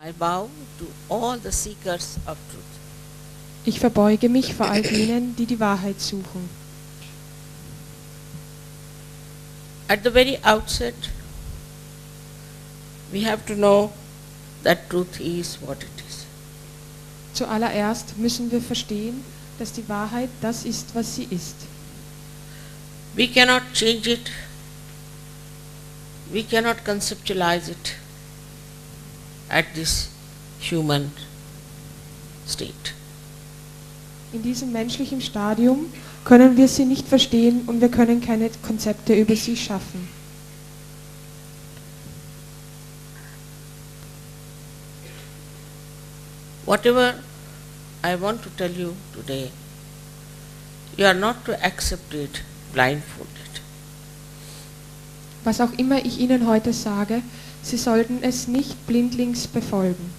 I bow to all the seekers of truth. Ich verbeuge mich vor all denen, die die Wahrheit suchen. At the very outset, we have to know that truth is what it is. Zuallererst müssen wir verstehen, dass die Wahrheit das ist, was sie ist. We cannot change it. We cannot conceptualize it at this human state. In diesem menschlichen Stadium können wir sie nicht verstehen und wir können keine Konzepte über sie schaffen. Whatever I want to tell you today, you are not to accept it blindfolded. Was auch immer ich Ihnen heute sage, Sie sollten es nicht blindlings befolgen.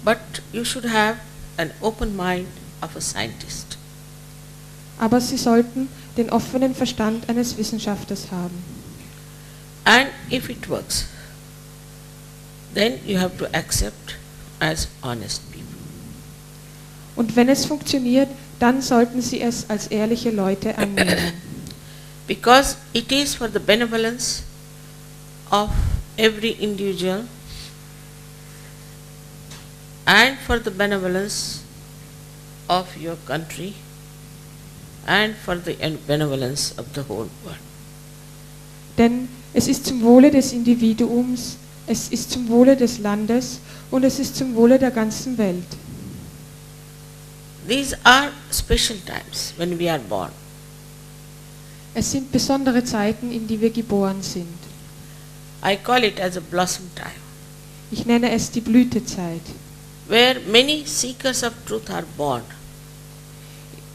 But you should have an open mind of a scientist. Aber Sie sollten den offenen Verstand eines Wissenschaftlers haben. And if it works, then you have to accept as honest people. Und wenn es funktioniert, dann sollten Sie es als ehrliche Leute annehmen. Because it is for the benevolence of every individual and for the benevolence of your country and for the benevolence of the whole world. Denn es ist zum Wohle des Individuums, es ist zum Wohle des Landes und es ist zum Wohle der ganzen Welt. These are special times when we are born. Es sind besondere Zeiten, in die wir geboren sind. I call it as a blossom time, Ich nenne es die Blütezeit, where many seekers of truth are born.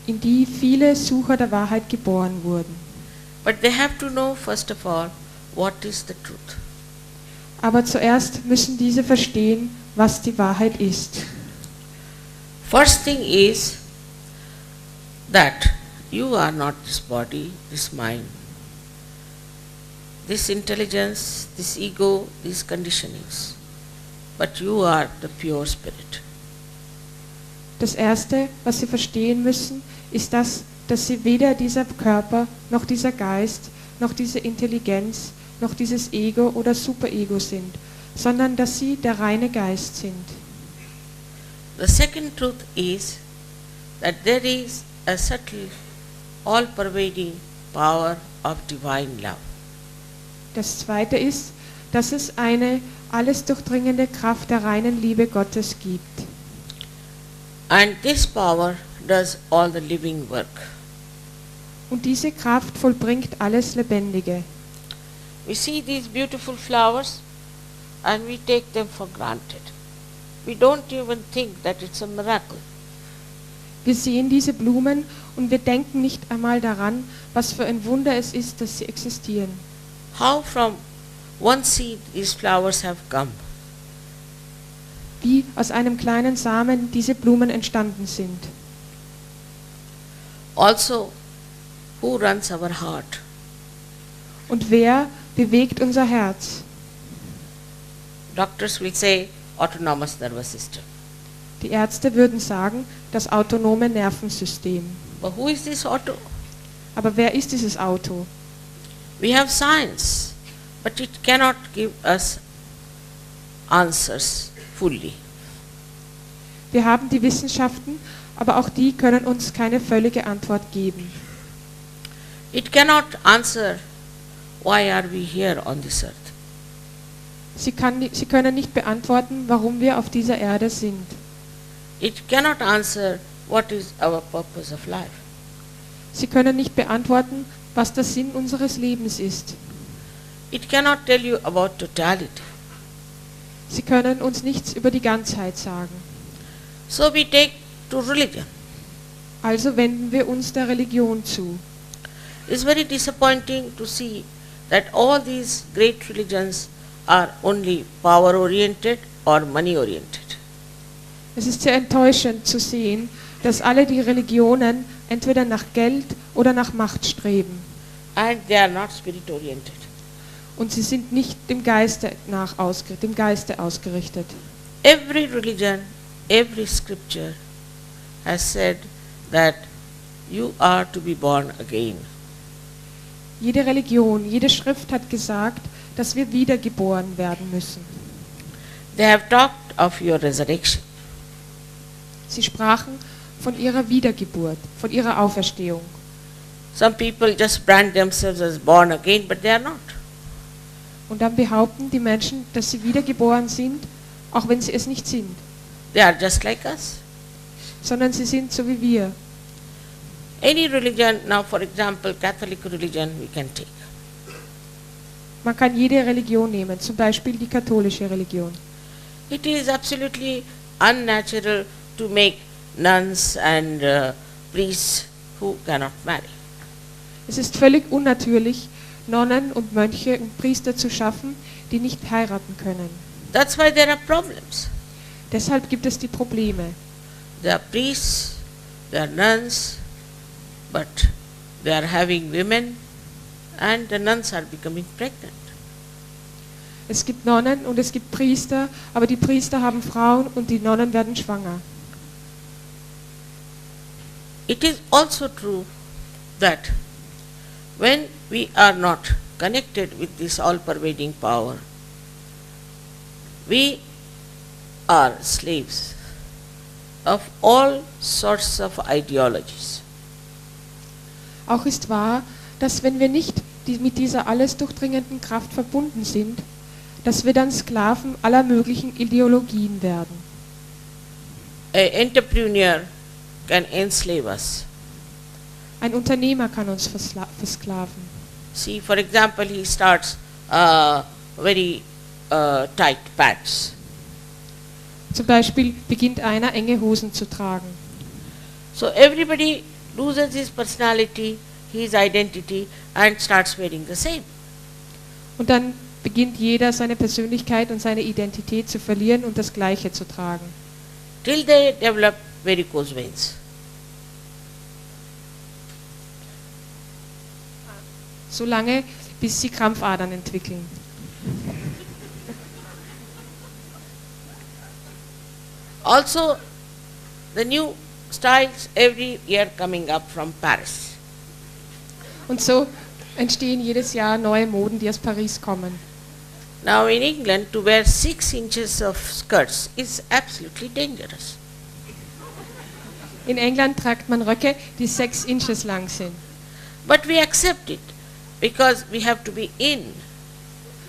in die viele Sucher der Wahrheit geboren wurden. But they have to know first of all what is the truth. Aber zuerst müssen diese verstehen, was die Wahrheit ist. First thing is that you are not this body, this mind, this intelligence, this ego, these conditionings, but you are the pure spirit. Das Erste, was Sie verstehen müssen, ist das, dass Sie weder dieser Körper, noch dieser Geist, noch diese Intelligenz, noch dieses Ego oder Superego sind, sondern dass Sie der reine Geist sind. The second truth is that there is a subtle, all-pervading power of divine love. Das Zweite ist, dass es eine alles durchdringende Kraft der reinen Liebe Gottes gibt. And this power does all the living work. Und diese Kraft vollbringt alles Lebendige. We see these beautiful flowers and we take them for granted. We don't even think that it's a miracle. Wir sehen diese Blumen und wir denken nicht einmal daran, was für ein Wunder es ist, dass sie existieren. How from one seed these flowers have come. Wie aus einem kleinen Samen diese Blumen entstanden sind. Also, who runs our heart? Und wer bewegt unser Herz? Doctors will say autonomous nervous system. Die Ärzte würden sagen, das autonome Nervensystem. But who is this auto? Aber wer ist dieses Auto? We have science, but it cannot give us answers fully. Wir haben die Wissenschaften, aber auch die können uns keine völlige Antwort geben. It cannot answer why are we here on this earth. Sie können nicht beantworten, warum wir auf dieser Erde sind. It cannot answer what is our purpose of life. Sie können nicht beantworten, was der Sinn unseres Lebens ist. It cannot tell you about totality. Sie können uns nichts über die Ganzheit sagen. So we take to religion. Also wenden wir uns der Religion zu. It's very disappointing to see that all these great religions are only power oriented or money oriented. Es ist sehr enttäuschend zu sehen, dass alle die Religionen entweder nach Geld oder nach Macht streben. And they are not spirit oriented. und sie sind nicht dem Geiste ausgerichtet. Every religion, every scripture has said that you are to be born again. Jede Religion, jede Schrift hat gesagt, dass wir wiedergeboren werden müssen. They have talked of your resurrection. Sie sprachen von ihrer Wiedergeburt, von ihrer Auferstehung. Some people just brand themselves as born again, but they are not. Und dann behaupten die Menschen, dass sie wiedergeboren sind, auch wenn sie es nicht sind, They are just like us. sondern sie sind so wie wir. Any religion, now for example, Catholic religion we can take. Man kann jede Religion nehmen, zum Beispiel die katholische Religion. It is absolutely unnatural to make nuns and priests who cannot marry. Es ist völlig unnatürlich, Nonnen und Mönche und Priester zu schaffen, die nicht heiraten können. That's why there are problems. Deshalb gibt es die Probleme. There are priests, there are nuns, but they are having women and the nuns are becoming pregnant. Es gibt Nonnen und es gibt Priester, aber die Priester haben Frauen und die Nonnen werden schwanger. It is also true that when we are not connected with this all-pervading power, we are slaves of all sorts of ideologies. Auch ist wahr, dass wenn wir nicht mit dieser alles durchdringenden Kraft verbunden sind, dass wir dann Sklaven aller möglichen Ideologien werden. An entrepreneur can enslave us. Ein Unternehmer kann uns versklaven. See, for example, he starts very tight pants. Zum Beispiel beginnt einer, enge Hosen zu tragen. So everybody loses his personality, his identity and starts wearing the same. Und dann beginnt jeder seine Persönlichkeit und seine Identität zu verlieren und das Gleiche zu tragen. Till they develop varicose veins. Solange, bis sie Krampfadern entwickeln. Also, the new styles every year coming up from Paris. Und so entstehen jedes Jahr neue Moden, die aus Paris kommen. Now in England, to wear 6 inches of skirts is absolutely dangerous. In England trägt man Röcke, die 6 Inches lang sind. But we accept it because we have to be in.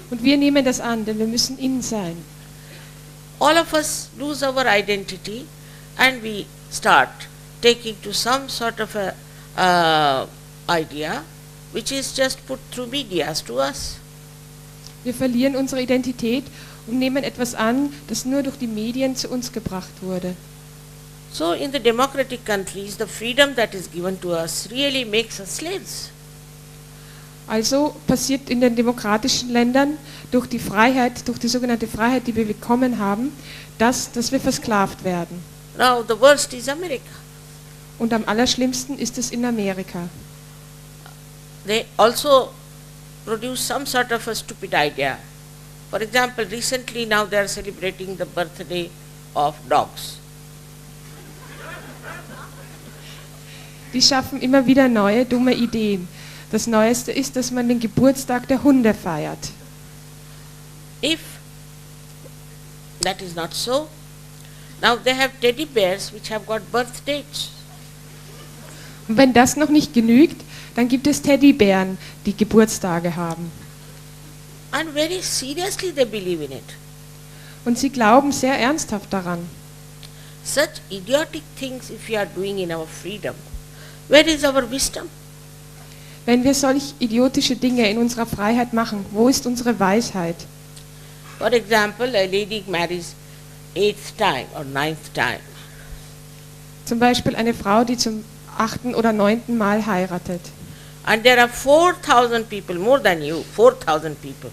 Und wir nehmen das an, denn wir müssen in sein. All of us lose our identity and we start taking to some sort of a idea which is just put through medias to us. Wir verlieren unsere Identität und nehmen etwas an, das nur durch die Medien zu uns gebracht wurde. So in the democratic countries, the freedom that is given to us really makes us slaves. Also passiert in den demokratischen Ländern durch die Freiheit, durch die sogenannte Freiheit, die wir bekommen haben, dass wir versklavt werden. Now the worst is America. Und am allerschlimmsten ist es in Amerika. They also produce some sort of a stupid idea. For example, recently now they are celebrating the birthday of dogs. Die schaffen immer wieder neue, dumme Ideen. Das Neueste ist, dass man den Geburtstag der Hunde feiert. If that is not so, now they have teddy bears which have got birth dates. Und wenn das noch nicht genügt, dann gibt es Teddybären, die Geburtstage haben. And very seriously they believe in it. Und sie glauben sehr ernsthaft daran. Such idiotic things if we are doing in our freedom, where is our wisdom? Wenn wir solch idiotische Dinge in unserer Freiheit machen, wo ist unsere Weisheit? For example, a lady marries 8th time or 9th time. Zum Beispiel eine Frau, die zum 8. oder 9. Mal heiratet. And there are 4,000 people, more than you, 4,000 people,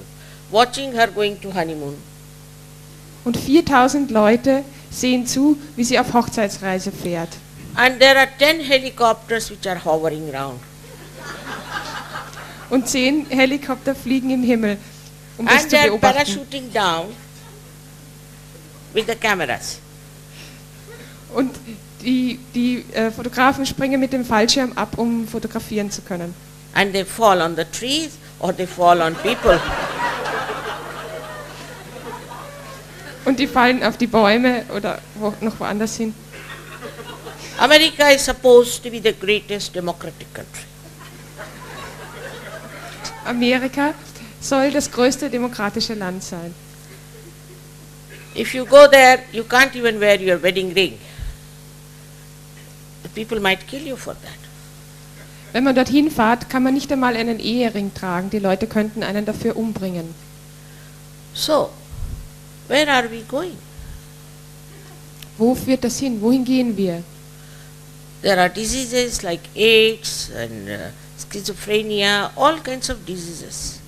watching her going to honeymoon. Und 4000 Leute sehen zu, wie sie auf Hochzeitsreise fährt. And there are 10 helicopters which are hovering around. Und 10 Helikopter fliegen im Himmel um das And zu they are beobachten. parachuting down with the cameras. Und die Fotografen springen mit dem Fallschirm ab, um fotografieren zu können. And they fall on the trees or they fall on people. Und die fallen auf die Bäume oder noch woanders hin. America is supposed to be the greatest democratic country. Amerika soll das größte demokratische Land sein. If you go there, you can't even wear your wedding ring. The people might kill you for that. Wenn man dorthin fährt, kann man nicht einmal einen Ehering tragen. Die Leute könnten einen dafür umbringen. So, where are we going? Wo führt das hin? Wohin gehen wir? There are diseases like AIDS and schizophrenia, all kinds of diseases.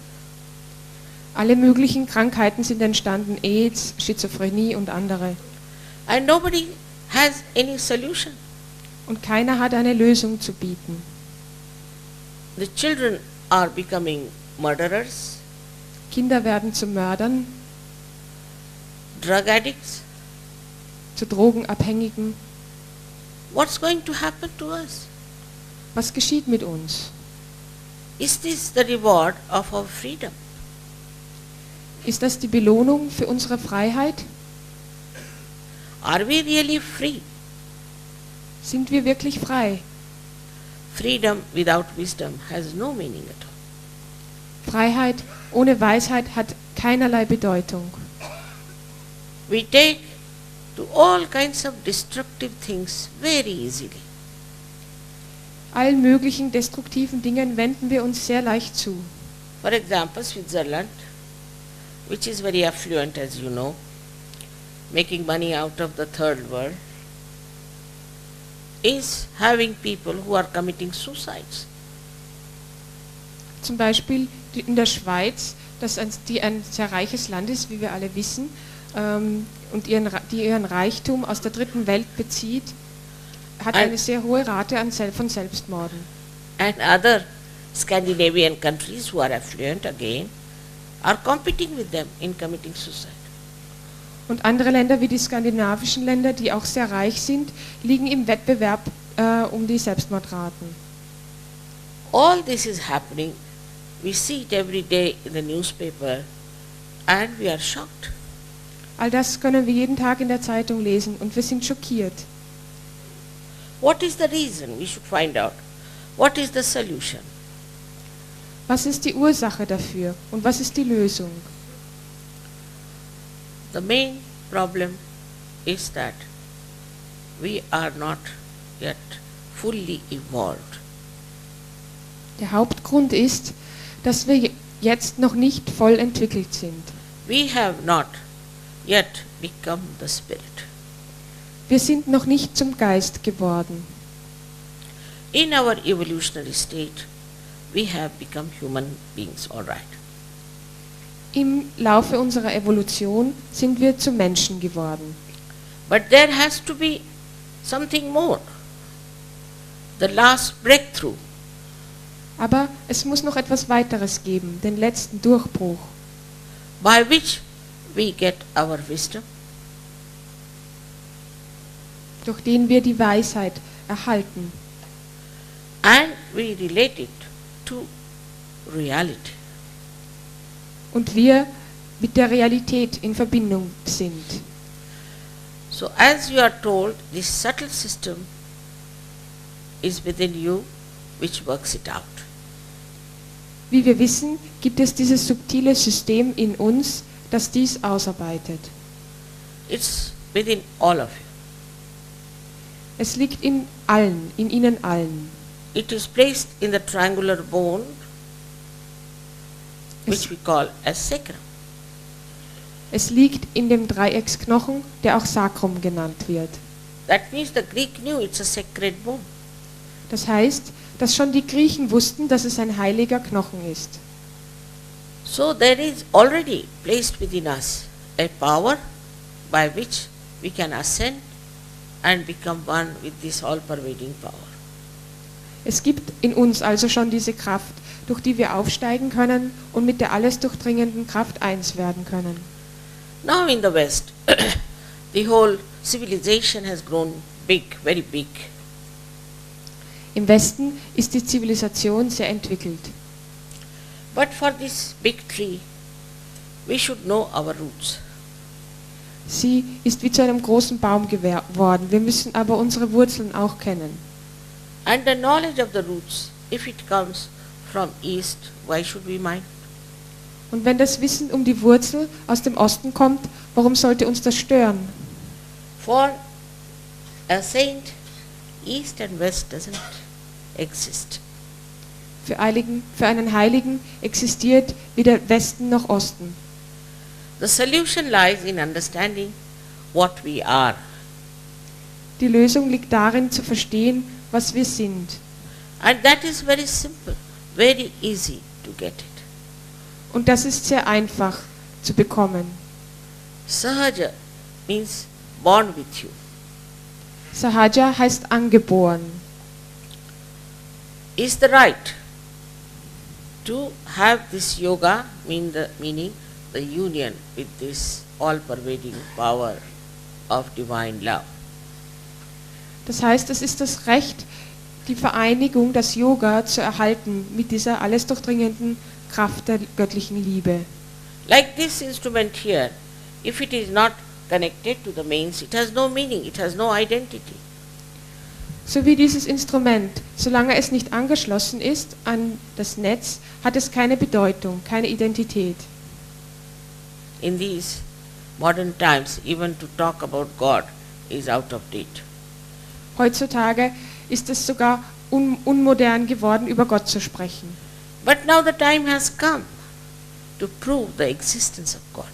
Alle möglichen Krankheiten sind entstanden, AIDS, Schizophrenie und andere. And nobody has any solution. Und keiner hat eine Lösung zu bieten. The children are becoming murderers, Kinder werden zu Mördern, drug addicts. zu Drogenabhängigen. What's going to happen to us? Was geschieht mit uns? Is this the reward of our freedom? Ist das die Belohnung für unsere Freiheit? Are we really free? Sind wir wirklich frei? Freedom without wisdom has no meaning at all. Freiheit ohne Weisheit hat keinerlei Bedeutung. We take to all kinds of destructive things very easily. Allen möglichen destruktiven Dingen wenden wir uns sehr leicht zu. For example, Switzerland, which is very affluent as you know, making money out of the third world, is having people who are committing suicides. Zum Beispiel in der Schweiz, die ein sehr reiches Land ist, wie wir alle wissen, und die ihren Reichtum aus der dritten Welt bezieht, hat eine sehr hohe Rate von Selbstmorden. And other Scandinavian countries who are affluent again are competing with them in committing suicide. Und andere Länder wie die skandinavischen Länder, die auch sehr reich sind, liegen im Wettbewerb um die Selbstmordraten. All this is happening. We see it every day in the newspaper and we are shocked. All das können wir jeden Tag in der Zeitung lesen und wir sind schockiert. What is the reason? We should find out. What is the solution? Was ist die Ursache dafür und was ist die Lösung? The main problem is that we are not yet fully evolved. Der Hauptgrund ist, dass wir jetzt noch nicht voll entwickelt sind. We have not yet become the spirit. Wir sind noch nicht zum Geist geworden. In our evolutionary state, we have become human beings, all right. Im Laufe unserer Evolution sind wir zu Menschen geworden. But there has to be something more. The last breakthrough. Aber es muss noch etwas weiteres geben, den letzten Durchbruch, By which we get our wisdom, durch den wir die Weisheit erhalten and we relate it to reality. und wir mit der Realität in Verbindung sind. So as you are told, this subtle system is within you which works it out. Wie wir wissen, gibt es dieses subtile System in uns, das dies ausarbeitet. It's within all of you. Es liegt in allen, in ihnen allen. It is placed in the triangular bone which we call as sacrum. Es liegt in dem Dreiecksknochen, der auch Sacrum genannt wird. That means the Greek knew it's a sacred bone. Das heißt, dass schon die Griechen wussten, dass es ein heiliger Knochen ist. So there is already placed within us a power by which we can ascend and become one with this all-pervading power. Es gibt in uns also schon diese Kraft, durch die wir aufsteigen können und mit der alles durchdringenden Kraft eins werden können. Now in the West, the whole civilization has grown big, very big. Im Westen ist die Zivilisation sehr entwickelt. But for this big tree, we should know our roots. Sie ist wie zu einem großen Baum geworden. Wir müssen aber unsere Wurzeln auch kennen. And the knowledge of the roots, if it comes from east, why should we mind? Und wenn das Wissen um die Wurzel aus dem Osten kommt, warum sollte uns das stören? For a saint, east and west doesn't exist. Für einen Heiligen existiert weder Westen noch Osten. The solution lies in understanding what we are. Die Lösung liegt darin, zu verstehen, was wir sind. And that is very simple, very easy to get it. Und das ist sehr einfach zu bekommen. Sahaja means born with you. Sahaja heißt angeboren. Is the right to have this yoga, meaning the union with this all-pervading power of divine love. Das heißt, es ist das Recht, die Vereinigung, das Yoga zu erhalten mit dieser alles durchdringenden Kraft der göttlichen Liebe. Like this instrument here, if it is not connected to the mains, it has no meaning, it has no identity. So wie dieses Instrument, solange es nicht angeschlossen ist an das Netz, hat es keine Bedeutung, keine Identität. In these modern times, even to talk about God is out of date. Heutzutage ist es sogar unmodern geworden, über Gott zu sprechen. But now the time has come to prove the existence of God.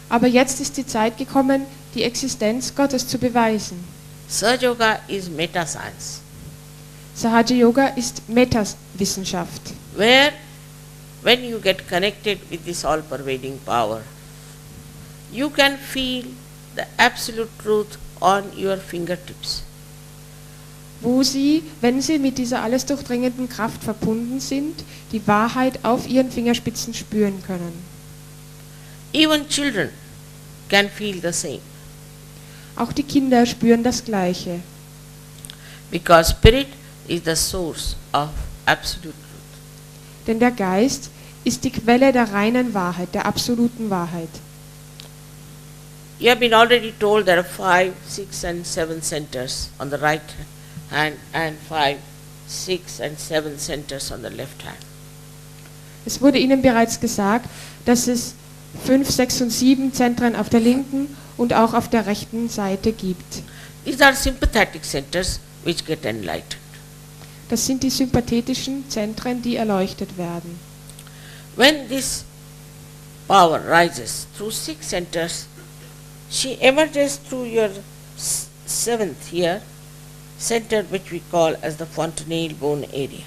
Aber jetzt ist die Zeit gekommen, die Existenz Gottes zu beweisen. Sahaja Yoga is meta-science, Sahaja Yoga ist Metawissenschaft, where when you get connected with this all-pervading power, you can feel the absolute truth on your fingertips. wo Sie, wenn Sie mit dieser alles durchdringenden Kraft verbunden sind, die Wahrheit auf Ihren Fingerspitzen spüren können. Even children can feel the same, Auch die Kinder spüren das Gleiche, because spirit is the source of absolute truth. denn der Geist ist die Quelle der reinen Wahrheit, der absoluten Wahrheit. You have been already told there are 5, 6 and 7 centers on the right hand and 5, 6 and 7 centers on the left hand. Es wurde Ihnen bereits gesagt, dass es 5, 6 und 7 Zentren auf der linken und auch auf der rechten Seite gibt. These are sympathetic centers which get enlightened. Das sind die sympathetischen Zentren, die erleuchtet werden. When this power rises through 6 centers, she emerges through your 7th here, center which we call as the fontanelle bone area.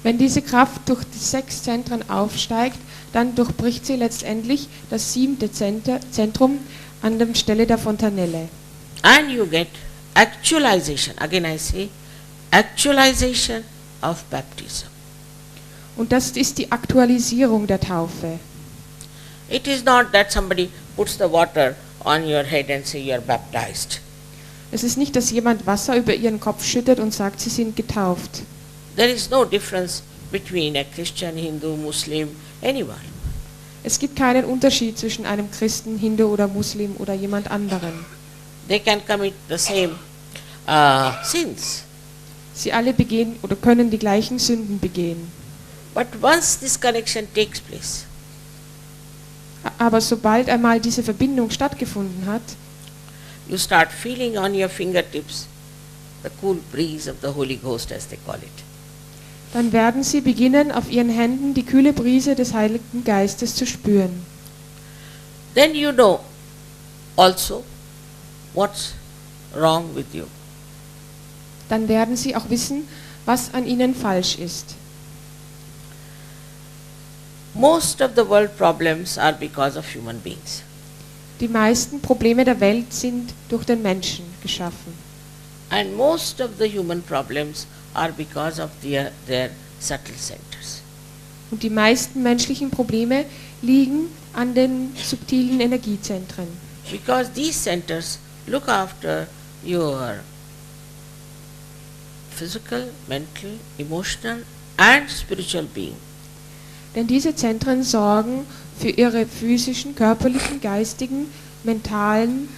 Wenn diese Kraft durch die 6 Zentren aufsteigt, dann durchbricht sie letztendlich das 7. Zentrum an der Stelle der Fontanelle. And you get actualization, again I say, actualization of baptism. Und das ist die Aktualisierung der Taufe. It is not that somebody puts the water on your head and say you are baptized. Es ist nicht, dass jemand Wasser über ihren Kopf schüttet und sagt, sie sind getauft. There is no difference between a Christian, Hindu, Muslim, anyone. Es gibt keinen Unterschied zwischen einem Christen, Hindu oder Muslim oder jemand anderen. They can commit the same sins. Sie alle begehen oder können die gleichen Sünden begehen. But once this connection takes place, Aber sobald einmal diese Verbindung stattgefunden hat, you start feeling on your fingertips the cool breeze of the Holy Ghost, as they call it. dann werden sie beginnen, auf ihren Händen die kühle Brise des Heiligen Geistes zu spüren. Then you know also what's wrong with you. Dann werden sie auch wissen, was an ihnen falsch ist. Most of the world problems are because of human beings. Die meisten Probleme der Welt sind durch den Menschen geschaffen. And most of the human problems are because of their subtle centers. Und die meisten menschlichen Probleme liegen an den subtilen Energiezentren. Because these centers look after your physical, mental, emotional and spiritual being. Denn diese Zentren sorgen für ihre physischen, körperlichen, geistigen, mentalen,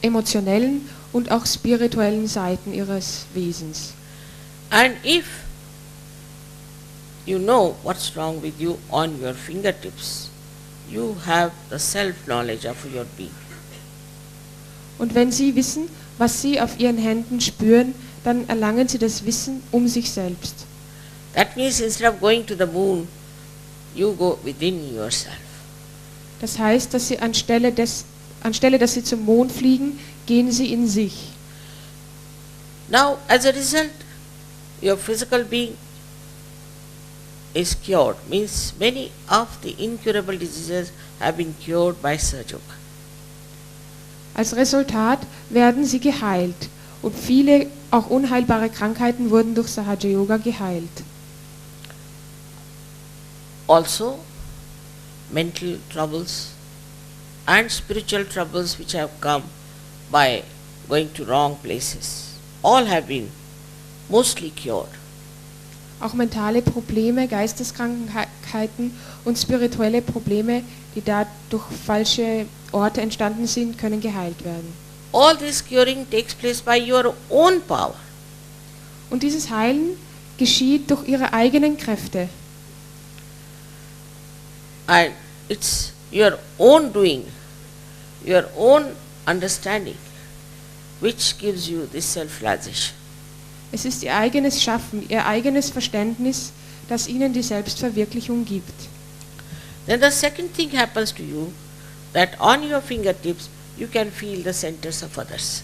emotionellen und auch spirituellen Seiten ihres Wesens. And if you know what's wrong with you on your fingertips, you have the self-knowledge of your being. Und wenn Sie wissen, was Sie auf Ihren Händen spüren, dann erlangen Sie das Wissen um sich selbst. That means instead of going to the moon, you go within yourself. Das heißt, dass Sie anstelle, dass Sie zum Mond fliegen, gehen Sie in sich. Now, as a result, your physical being is cured. Means many of the incurable diseases have been cured by Sahaja Yoga. Als Resultat werden Sie geheilt und viele auch unheilbare Krankheiten wurden durch Sahaja Yoga geheilt. Also, mental troubles and spiritual troubles which have come by going to wrong places, all have been mostly cured. Auch mentale Probleme, Geisteskrankheiten und spirituelle Probleme, die da durch falsche Orte entstanden sind, können geheilt werden. All this curing takes place by your own power. Und dieses Heilen geschieht durch Ihre eigenen Kräfte. And it's your own doing, your own understanding, which gives you this self-realization. Es ist Ihr eigenes Schaffen, Ihr eigenes Verständnis, das Ihnen die Selbstverwirklichung gibt. Then the second thing happens to you, that on your fingertips you can feel the centers of others.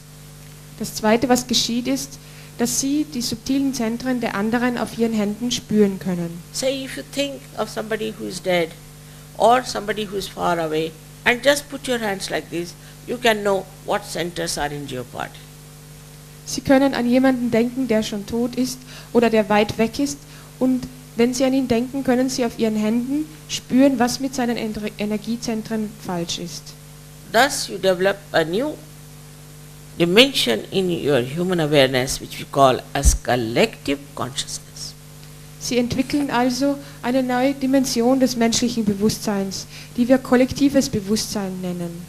Das Zweite, was geschieht, ist, dass Sie die subtilen Zentren der anderen auf Ihren Händen spüren können. Say if you think of somebody who is dead or somebody who is far away and just put your hands like this, you can know what centers are in your body. Sie können an jemanden denken, der schon tot ist oder der weit weg ist, und wenn Sie an ihn denken, können Sie auf Ihren Händen spüren, was mit seinen Energiezentren falsch ist. Thus you develop a new dimension in your human awareness which we call as collective consciousness. Sie entwickeln also eine neue Dimension des menschlichen Bewusstseins, die wir kollektives Bewusstsein nennen.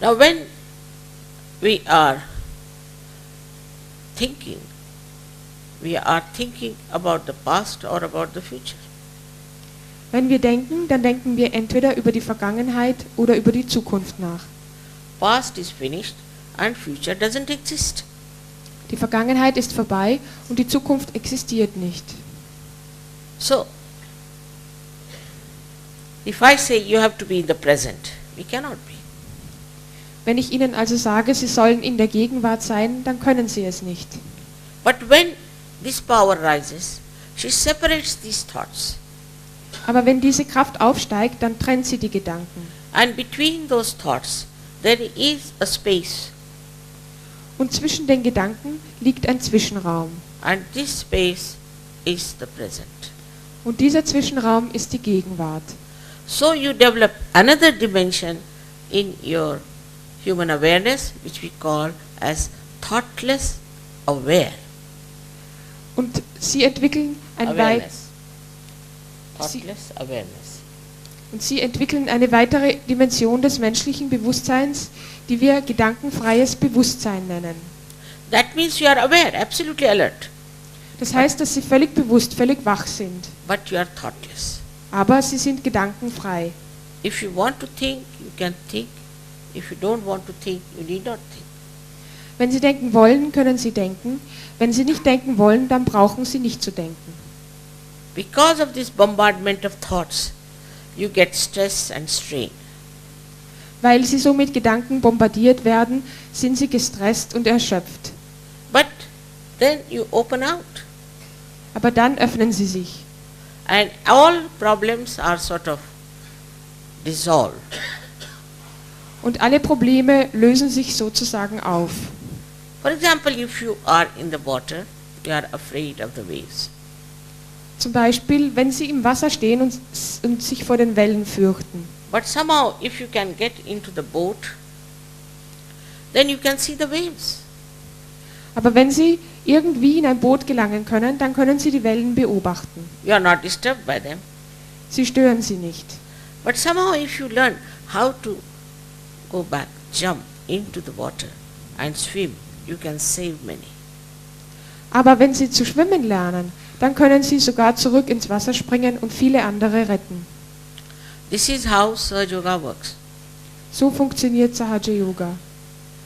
Now when we are thinking about the past or about the future. Wenn wir denken, dann denken wir entweder über die Vergangenheit oder über die Zukunft nach. Past is finished and future doesn't exist. Die Vergangenheit ist vorbei und die Zukunft existiert nicht. So, if I say you have to be in the present, we cannot be. Wenn ich Ihnen also sage, Sie sollen in der Gegenwart sein, dann können Sie es nicht. But when this power rises, she separates these thoughts. Aber wenn diese Kraft aufsteigt, dann trennt sie die Gedanken. And between those thoughts, there is a space. Und zwischen den Gedanken liegt ein Zwischenraum. And this space is the present. Und dieser Zwischenraum ist die Gegenwart. So you develop another dimension in your human awareness, which we call as thoughtless aware. Und Sie entwickeln Sie entwickeln eine weitere Dimension des menschlichen Bewusstseins, die wir gedankenfreies Bewusstsein nennen. That means you are aware, absolutely alert. Das heißt, dass Sie völlig bewusst, völlig wach sind. But you are thoughtless. Aber Sie sind gedankenfrei. If you want to think, you can think. If you don't want to think, you need not think. Wenn Sie denken wollen, können Sie denken. Wenn Sie nicht denken wollen, dann brauchen Sie nicht zu denken. Because of this bombardment of thoughts, you get stress and strain. Weil Sie so mit Gedanken bombardiert werden, sind Sie gestresst und erschöpft. But then you open out. Aber dann öffnen Sie sich. And all problems are sort of dissolved. Und alle Probleme lösen sich sozusagen auf. For example, if you are in the water, you are afraid of the waves. Zum Beispiel, wenn sie im Wasser stehen und sich vor den Wellen fürchten. But somehow, if you can get into the boat, then you can see the waves. Aber wenn sie irgendwie in ein Boot gelangen können, dann können sie die Wellen beobachten. You are not disturbed by them. Sie stören sie nicht. But somehow, if you learn how to go back, jump into the water and swim, you can save many. Aber wenn sie zu schwimmen lernen, dann können sie sogar zurück ins Wasser springen und viele andere retten. This is how Sahaja Yoga works. So funktioniert Sahaja Yoga.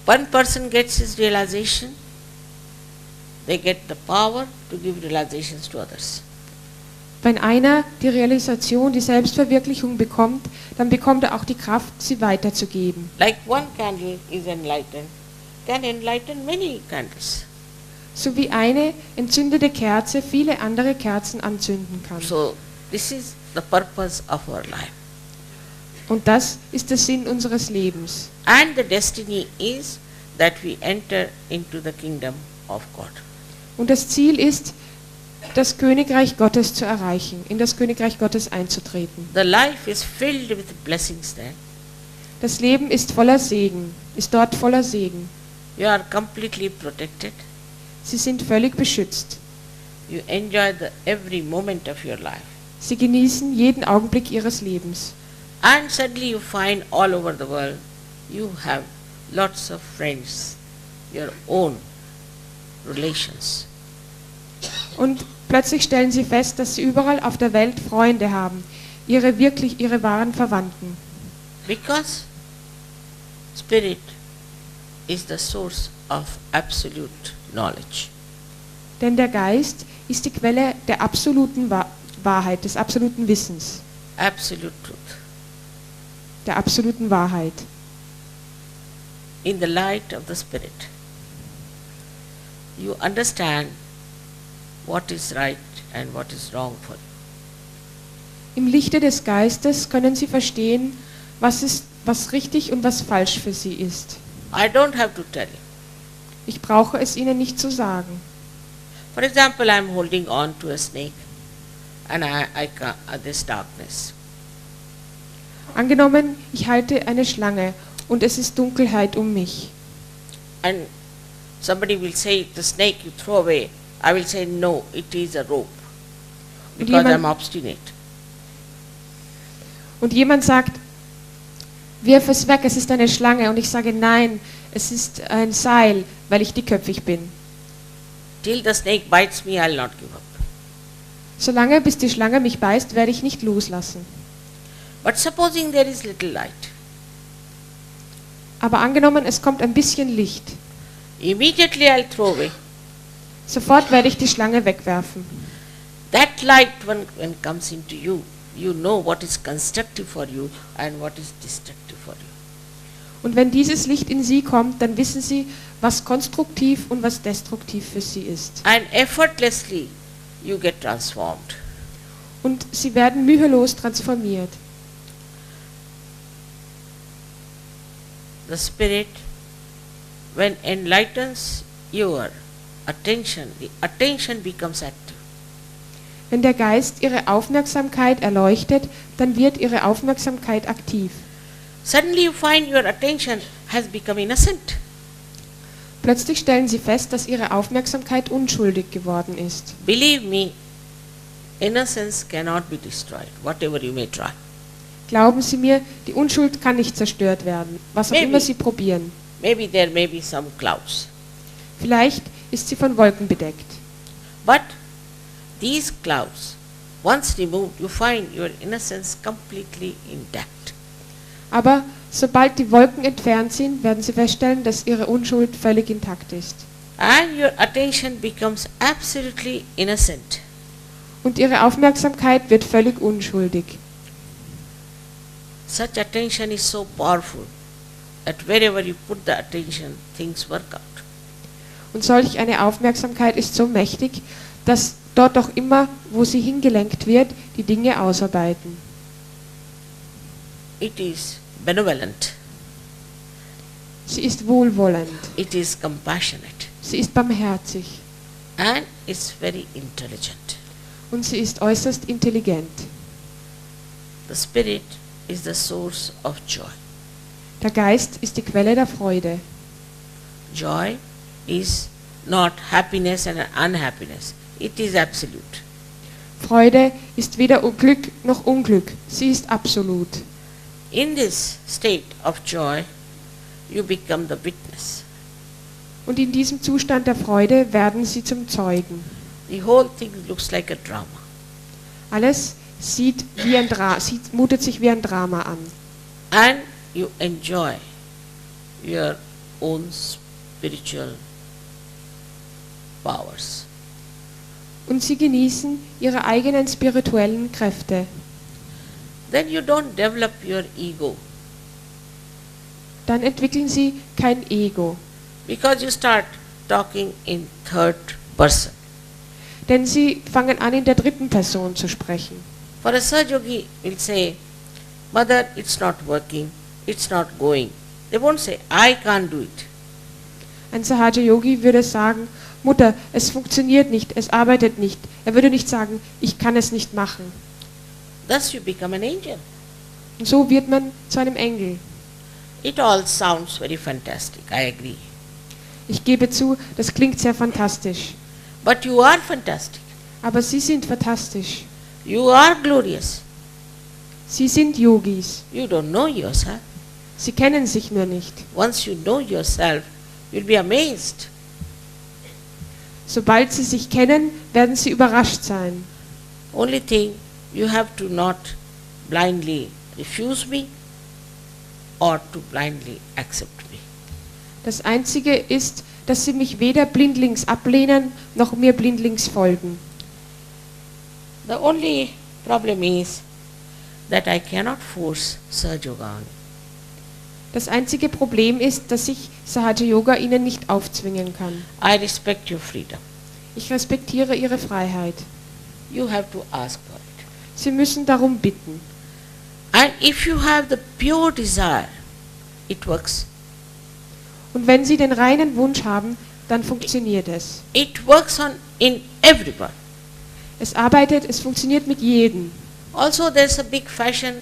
One person gets his realization, they get the power to give realizations to others. Wenn einer die Realisation, die Selbstverwirklichung bekommt, dann bekommt er auch die Kraft, sie weiterzugeben. Like one candle is enlightened, can enlighten many candles. So wie eine entzündete Kerze viele andere Kerzen anzünden kann. So this is the purpose of our life. Und das ist der Sinn unseres Lebens. And the destiny is that we enter into the kingdom of God. Und das Ziel ist, das Königreich Gottes zu erreichen, in das Königreich Gottes einzutreten. The life is filled with blessings there. Das Leben ist voller Segen, ist dort voller Segen. You are completely protected. Sie sind völlig beschützt. You enjoy the every moment of your life. Sie genießen jeden Augenblick ihres Lebens. And suddenly you find all over the world you have lots of friends, your own relations. Und plötzlich stellen sie fest, dass sie überall auf der Welt Freunde haben, ihre wahren Verwandten. Because Spirit is the source of absolute knowledge. Denn der Geist ist die Quelle der absoluten Wahrheit, des absoluten Wissens, Absolute truth. der absoluten Wahrheit. In the light of the Spirit, you understand what is right and what is wrong for you. Im Lichte des Geistes können sie verstehen, was richtig und was falsch für sie ist. I don't have to tell you. Ich brauche es ihnen nicht zu sagen. For example, I am holding on to a snake and I can't, this darkness. Angenommen, ich halte eine Schlange und es ist Dunkelheit um mich. And somebody will say, the snake you throw away. I will say, no, it is a rope. Because I am obstinate. Und jemand sagt, wirf es weg, es ist eine Schlange. Und ich sage, nein, es ist ein Seil, weil ich dickköpfig bin. Till the snake bites me, I will not give up. Solange bis die Schlange mich beißt, werde ich nicht loslassen. But supposing there is little light, Aber angenommen, es kommt ein bisschen Licht. immediately I will throw away. Sofort werde ich die Schlange wegwerfen. That light when it comes into you, you know what is constructive for you and what is destructive for you. Und wenn dieses Licht in sie kommt, dann wissen sie, was konstruktiv und was destruktiv für sie ist. And effortlessly you get transformed. Und sie werden mühelos transformiert. The Spirit, when enlightens your attention, the attention becomes active. Wenn der Geist ihre Aufmerksamkeit erleuchtet, dann wird ihre Aufmerksamkeit aktiv. Suddenly you find your attention has become innocent. Plötzlich stellen sie fest, dass ihre Aufmerksamkeit unschuldig geworden ist. Believe me, innocence cannot be destroyed, whatever you may try. Glauben Sie mir, die Unschuld kann nicht zerstört werden, was auch Maybe. immer Sie probieren. Maybe there may be some clouds. Vielleicht ist sie von Wolken bedeckt. But these clouds, once removed, you find your innocence completely intact. Aber sobald die Wolken entfernt sind, werden Sie feststellen, dass Ihre Unschuld völlig intakt ist. And your attention becomes absolutely innocent. Und Ihre Aufmerksamkeit wird völlig unschuldig. Such attention is so powerful that wherever you put the attention, things work out. Und solch eine Aufmerksamkeit ist so mächtig, dass dort auch immer, wo sie hingelenkt wird, die Dinge ausarbeiten. It is benevolent. Sie ist wohlwollend. It is compassionate. Sie ist barmherzig. And it's very intelligent. und sie ist äußerst intelligent. The spirit is the source of joy. Der Geist ist die Quelle der Freude. Joy is not happiness and unhappiness. It is absolute. Freude ist weder Glück noch Unglück, sie ist absolut. In this state of joy, you become the witness. Und in diesem Zustand der Freude werden sie zum Zeugen. The whole thing looks like a drama. Alles mutet sich wie ein Drama an. And you enjoy your own spiritual powers. Und sie genießen ihre eigenen spirituellen Kräfte. Then you don't develop your ego, Dann entwickeln sie kein Ego, because you start talking in third person. denn sie fangen an, in der dritten Person zu sprechen. For a Sahaja-yogi will say, Mother, it's not working, it's not going. They won't say, I can't do it. Ein Sahaja Yogi würde sagen, Mutter, es funktioniert nicht, es arbeitet nicht. Er würde nicht sagen, ich kann es nicht machen. Thus you become an angel. Und so wird man zu einem Engel. It all sounds very fantastic, I agree. Ich gebe zu, das klingt sehr fantastisch. But you are fantastic. Aber sie sind fantastisch. You are glorious. Sie sind Yogis. You don't know yourself. Sie kennen sich nur nicht. Once you know yourself, you'll be amazed. Sobald sie sich kennen, werden sie überrascht sein. Only thing, you have to not blindly refuse me or to blindly accept me. Das Einzige ist, dass sie mich weder blindlings ablehnen, noch mir blindlings folgen. The only problem is that I cannot force Sahaja Yoga on you. Das einzige Problem ist, dass ich Sahaja Yoga ihnen nicht aufzwingen kann. I respect your freedom. Ich respektiere ihre Freiheit. You have to ask for it. Sie müssen darum bitten. And if you have the pure desire, it works. Und wenn sie den reinen Wunsch haben, dann funktioniert es. It works in everyone. Es funktioniert mit jedem. Also there's a big fashion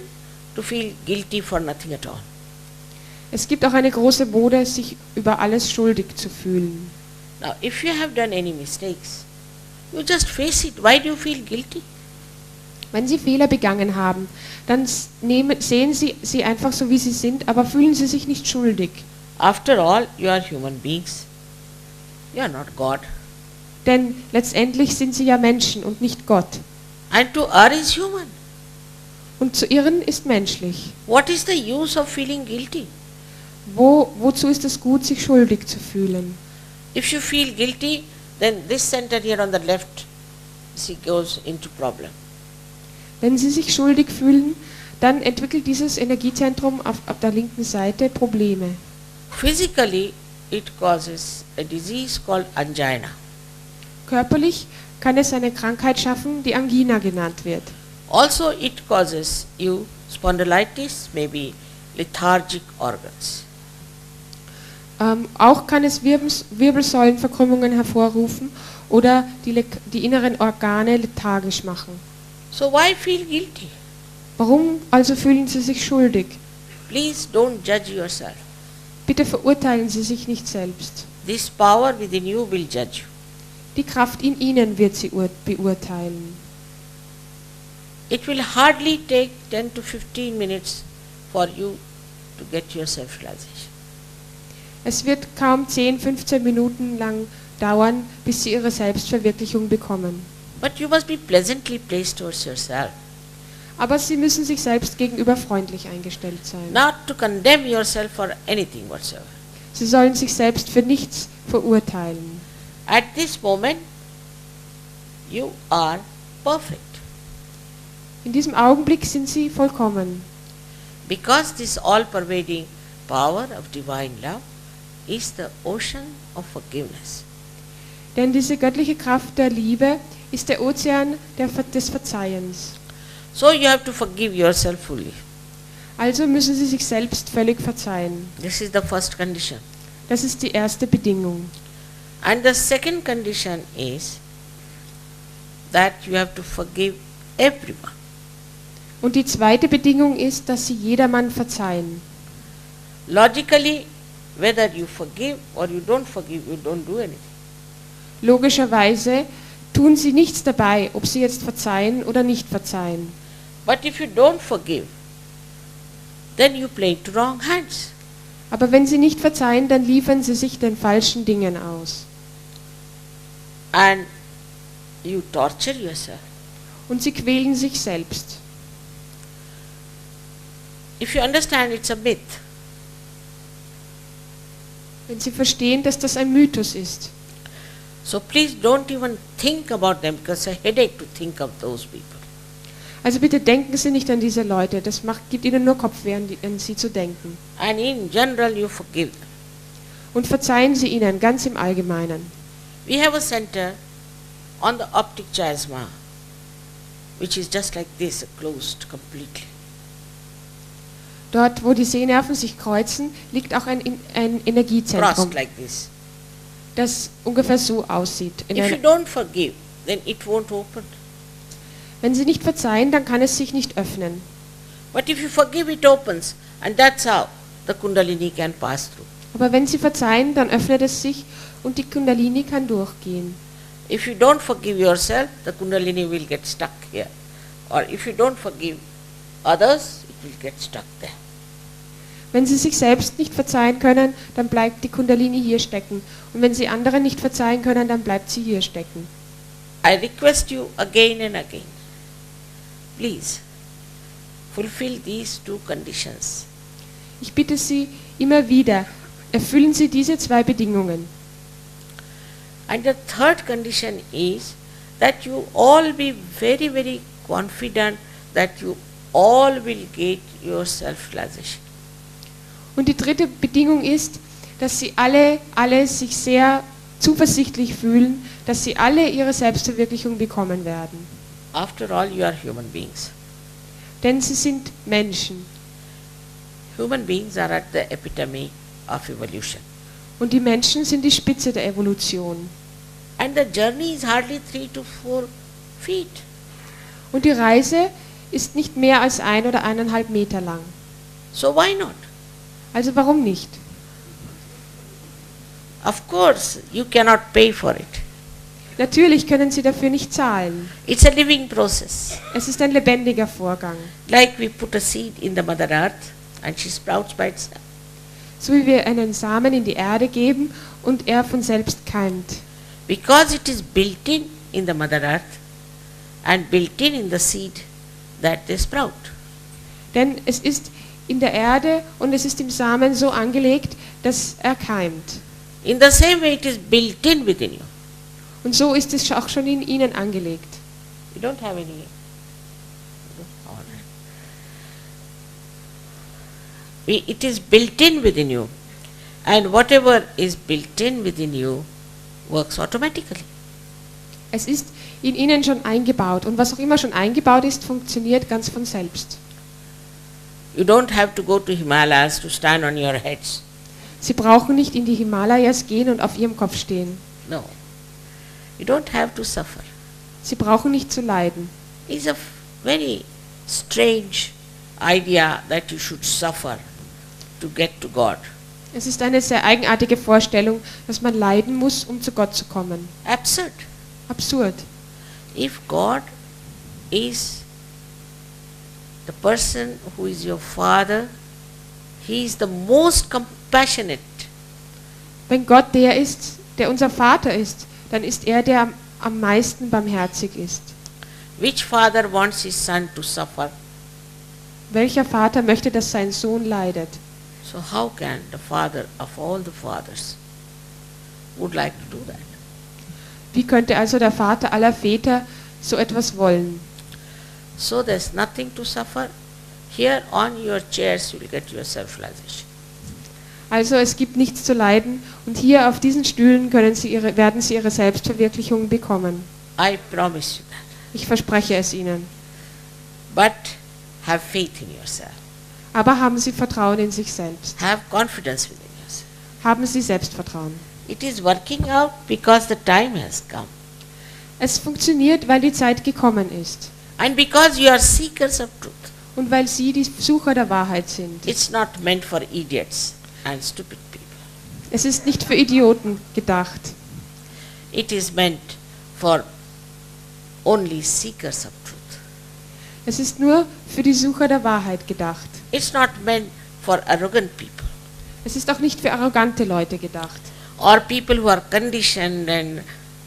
to feel guilty for nothing at all. Es gibt auch eine große Mode, sich über alles schuldig zu fühlen. Now if you have done any mistakes, you just face it. Why do you feel guilty? Wenn sie Fehler begangen haben, dann sehen sie sie einfach so, wie sie sind, aber fühlen sie sich nicht schuldig. After all, you are human beings. You are not God. Denn letztendlich sind sie ja Menschen und nicht Gott. And to err is human. Und zu irren ist menschlich. What is the use of feeling guilty? Wozu ist es gut, sich schuldig zu fühlen? If you feel guilty, then this center here on the left, see, goes into problem. Wenn sie sich schuldig fühlen, dann entwickelt dieses Energiezentrum auf der linken Seite Probleme. Physically, it causes a disease called angina. Körperlich kann es eine Krankheit schaffen, die Angina genannt wird. Also, it causes you spondylitis, maybe lethargic organs. Auch kann es Wirbelsäulenverkrümmungen hervorrufen oder die inneren Organe lethargisch machen. So why feel guilty? Warum also fühlen Sie sich schuldig? Please don't judge yourself. Bitte verurteilen Sie sich nicht selbst. This power within you will judge you. Die Kraft in Ihnen wird Sie beurteilen. It will hardly take 10 to 15 minutes for you to get your self-realization. Es wird kaum 10-15 Minuten lang dauern, bis Sie Ihre Selbstverwirklichung bekommen. But you must be pleasantly placed towards yourself. Aber Sie müssen sich selbst gegenüber freundlich eingestellt sein. Not to condemn yourself for anything whatsoever. Sie sollen sich selbst für nichts verurteilen. At this moment, you are perfect. In diesem Augenblick sind Sie vollkommen. Because this all-pervading power of divine love is the ocean of forgiveness. Denn diese göttliche Kraft der Liebe ist der Ozean des Verzeihens. So you have to forgive yourself fully. Also müssen Sie sich selbst völlig verzeihen. This is the first condition. Das ist die erste Bedingung. And the second condition is that you have to forgive everyone. Und die zweite Bedingung ist, dass sie jedermann verzeihen. Logically, whether you forgive or you don't forgive, you don't do anything. Logischerweise tun sie nichts dabei, ob sie jetzt verzeihen oder nicht verzeihen. But if you don't forgive, then you play into wrong hands. Aber wenn sie nicht verzeihen, dann liefern sie sich den falschen Dingen aus. And you torture yourself. Und sie quälen sich selbst. If you understand it's a myth, Wenn sie verstehen, dass das ein Mythos ist. so please don't even think about them, because it's a headache to think of those people. Also bitte denken Sie nicht an diese Leute. Das gibt Ihnen nur Kopfweh, an sie zu denken. And in general, you forgive them. Und verzeihen Sie ihnen, ganz im Allgemeinen. We have a center on the optic chiasma, which is just like this, closed completely. Dort, wo die Sehnerven sich kreuzen, liegt auch ein Energiezentrum, Crossed like this. das ungefähr so aussieht. If you don't forgive, then it won't open. Wenn Sie nicht verzeihen, dann kann es sich nicht öffnen. But if you forgive, it opens, and that's how the Kundalini can pass through. Aber wenn Sie verzeihen, dann öffnet es sich und die Kundalini kann durchgehen. If you don't forgive yourself, the Kundalini will get stuck here. Or if you don't forgive others, it will get stuck there. Wenn Sie sich selbst nicht verzeihen können, dann bleibt die Kundalini hier stecken. Und wenn Sie anderen nicht verzeihen können, dann bleibt sie hier stecken. I request you again and again, please fulfill these two conditions. Ich bitte Sie immer wieder, erfüllen Sie diese zwei Bedingungen. And the third condition is that you all be very, very confident that you all will get your self-realization. Und die dritte Bedingung ist, dass Sie alle sich sehr zuversichtlich fühlen, dass Sie alle Ihre Selbstverwirklichung bekommen werden. After all, you are human beings. Denn Sie sind Menschen. Human beings are at the epitome of evolution. Und die Menschen sind die Spitze der Evolution. And the journey is hardly 3 to 4 feet. Und die Reise ist nicht mehr als 1 oder 1,5 Meter lang. So why not? Also warum nicht? Of course, you cannot pay for it. Natürlich können Sie dafür nicht zahlen. It's a living process. Es ist ein lebendiger Vorgang. Like we put a seed in the Mother Earth and she sprouts by itself. So wie wir einen Samen in die Erde geben und er von selbst keimt. Because it is built in the Mother Earth and built in the seed that they sprout. Denn es ist in der Erde und es ist im Samen so angelegt, dass er keimt. In the same way it is built in within you. Und so ist es auch schon in Ihnen angelegt. You don't have any. All right. It is built in within you. And whatever is built in within you works automatically. Es ist in Ihnen schon eingebaut und was auch immer schon eingebaut ist, funktioniert ganz von selbst. You don't have to go to Himalayas to stand on your heads. Sie brauchen nicht in die Himalayas gehen und auf Ihrem Kopf stehen. No. You don't have to suffer. Sie brauchen nicht zu leiden. It's a very strange idea that you should suffer to get to God. Es ist eine sehr eigenartige Vorstellung, dass man leiden muss, um zu Gott zu kommen. Absurd. Absurd. If God is the person who is your father, he is the most compassionate. Wenn Gott der ist, der unser Vater ist, dann ist er, der am meisten barmherzig ist. Which father wants his son to suffer? Welcher Vater möchte, dass sein Sohn leidet? So how can the father of all the fathers would like to do that? Wie könnte also der Vater aller Väter so etwas wollen? So there's nothing to suffer. Here on your chairs you will get your self-realization. Also es gibt nichts zu leiden und hier auf diesen Stühlen werden Sie Ihre Selbstverwirklichung bekommen. I promise you that. Ich verspreche es Ihnen. But have faith in yourself. Aber haben Sie Vertrauen in sich selbst. Have confidence within yourself. Haben Sie Selbstvertrauen. It is working out because the time has come. Es funktioniert, weil die Zeit gekommen ist. And because you are seekers of truth. Und weil Sie die Sucher der Wahrheit sind. It's not meant for idiots and stupid people. Es ist nicht für Idioten gedacht. It is meant for only seekers of truth. Es ist nur für die Sucher der Wahrheit gedacht. It's not meant for arrogant people Es ist auch nicht für arrogante Leute gedacht. or people who are conditioned and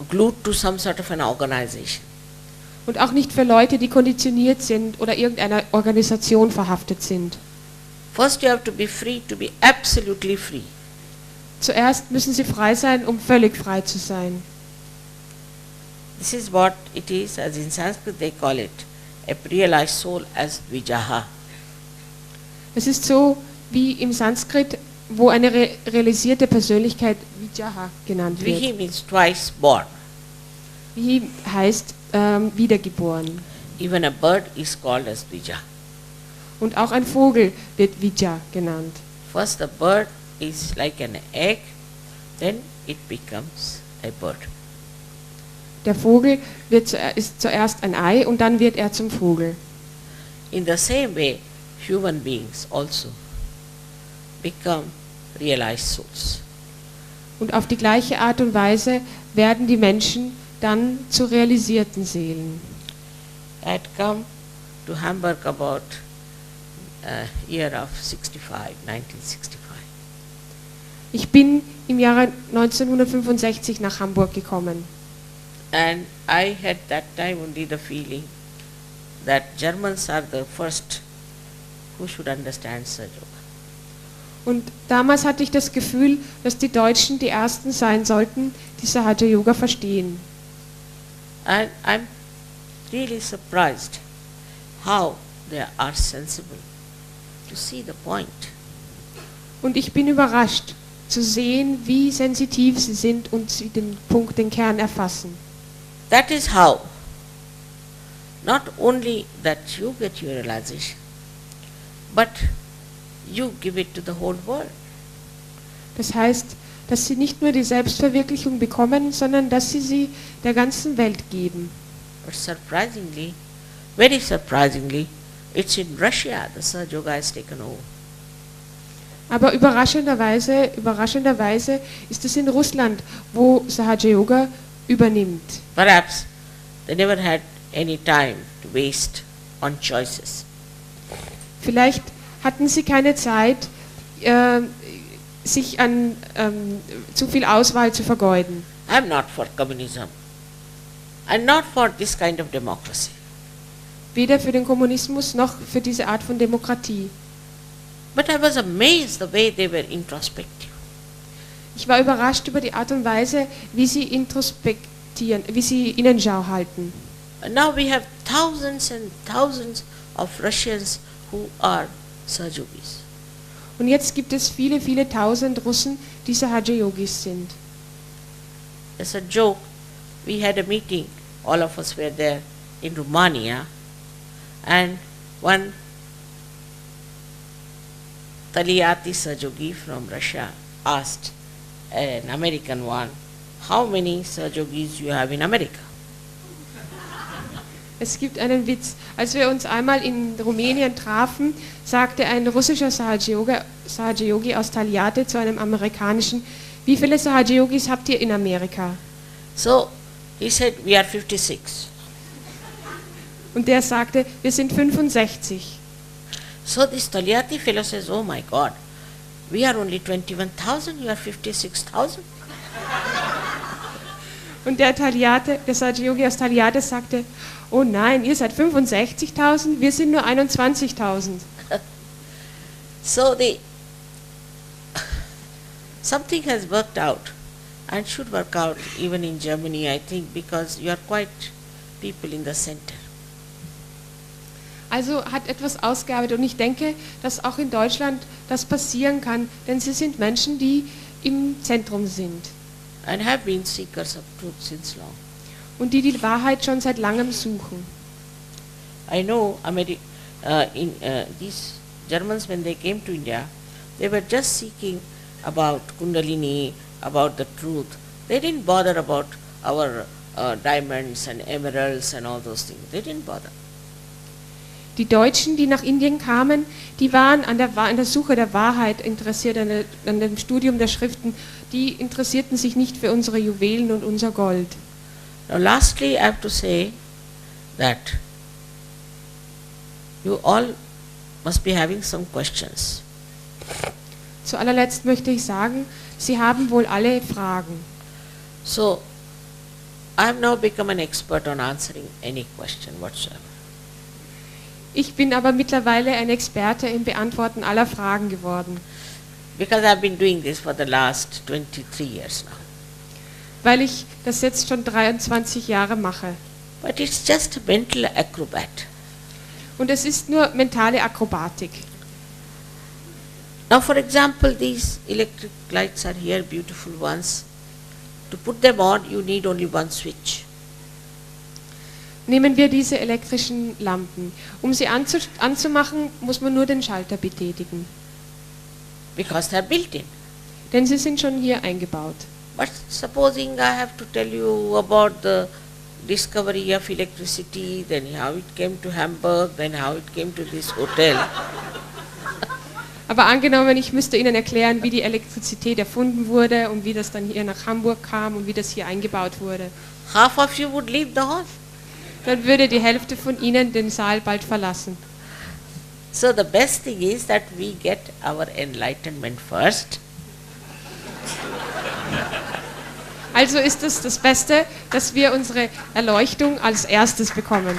glued to some sort of an organization. Und auch nicht für Leute, die konditioniert sind oder irgendeiner Organisation verhaftet sind. First you have to be free to be absolutely free. Zuerst müssen sie frei sein, um völlig frei zu sein. This is what it is, as in Sanskrit they call it, a realized soul as Vijaha. Es ist so wie im Sanskrit, wo eine realisierte Persönlichkeit Vijaha genannt wird. Vihi means twice born. Vihi heißt wiedergeboren. Even a bird is called as Vija. Und auch ein Vogel wird Vija genannt. First the bird is like an egg, then it becomes a bird. Der Vogel ist zuerst ein Ei und dann wird er zum Vogel. In the same way, human beings also become realized souls. Und auf die gleiche Art und Weise werden die Menschen dann zu realisierten Seelen. I had come to Hamburg about year of 1965. Ich bin im Jahre 1965 nach Hamburg gekommen. And I had that time only the feeling that Germans are the first who should understand Sahaja Yoga. Und damals hatte ich das Gefühl, dass die Deutschen die Ersten sein sollten, die Sahaja Yoga verstehen. And I'm really surprised how they are sensible to see the point. Und ich bin überrascht zu sehen, wie sensitiv sie sind und sie den Punkt, den Kern erfassen. That is how not only that you get your realization, but you give it to the whole world. Das heißt, dass sie nicht nur die Selbstverwirklichung bekommen, sondern dass sie der ganzen Welt geben. But surprisingly, very surprisingly, it's in Russia the Sahaja Yoga has taken over. Aber überraschenderweise ist es in Russland, wo Sahaja Yoga übernimmt. Perhaps they never had any time to waste on choices. Vielleicht hatten sie keine Zeit, sich an zu viel Auswahl zu vergeuden. I'm not for communism. I'm not for this kind of democracy. Weder für den Kommunismus noch für diese Art von Demokratie. But I was amazed the way they were introspective. Ich war überrascht über die Art und Weise, wie sie introspektieren, wie sie Innenschau halten. And now we have thousands and thousands of Russians who are Sahaja Yogis. Und jetzt gibt es viele, viele tausend Russen, die Sahaja Yogis sind. As a joke, we had a meeting, all of us were there in Romania, and one Taliyati Sahaja Yogi from Russia asked an American one, how many Sahaja Yogis you have in America? Es gibt einen Witz. Als wir uns einmal in Rumänien trafen, sagte ein russischer Sahaja Yogi aus Taliate zu einem amerikanischen, wie viele Sahaja Yogis habt ihr in Amerika? So he said, we are 56. Und der sagte, wir sind 65. So this Taliyati fellow says, oh my God, we are only 21,000, you are 56,000. Und der Sahaja Yogi aus Taliate sagte, oh nein, ihr seid 65.000, wir sind nur 21.000. So something has worked out and should work out even in Germany, I think, because you are quite people in the center. Also hat etwas ausgearbeitet und ich denke, dass auch in Deutschland das passieren kann, denn sie sind Menschen, die im Zentrum sind And have been seekers of truth since long. und die die Wahrheit schon seit langem suchen. I know these Germans, when they came to India, they were just seeking about Kundalini, about the truth. They didn't bother about our diamonds and emeralds and all those things. They didn't bother. Die Deutschen, die nach Indien kamen, die waren an der Suche der Wahrheit interessiert, an dem Studium der Schriften. Die interessierten sich nicht für unsere Juwelen und unser Gold. Now lastly, I have to say that you all must be having some questions. Zu allerletzt möchte ich sagen, Sie haben wohl alle Fragen. So, I have now become an expert on answering any question whatsoever. Ich bin aber mittlerweile ein Experte im Beantworten aller Fragen geworden, Because I have been doing this for the last 23 years now. weil ich das jetzt schon 23 Jahre mache. But it's just a mental acrobat. Und es ist nur mentale Akrobatik. Now for example, these electric lights are here, beautiful ones. To put them on, you need only one switch. Nehmen wir diese elektrischen Lampen. Um sie anzumachen, muss man nur den Schalter betätigen. Because they are built in. Denn sie sind schon hier eingebaut. But supposing I have to tell you about the discovery of electricity, then how it came to Hamburg, then how it came to this hotel. Aber angenommen, ich müsste Ihnen erklären, wie die Elektrizität erfunden wurde und wie das dann hier nach Hamburg kam und wie das hier eingebaut wurde. Half of you would leave the hall. Dann würde die Hälfte von Ihnen den Saal bald verlassen. So the best thing is that we get our enlightenment first. Also ist es das Beste, dass wir unsere Erleuchtung als erstes bekommen.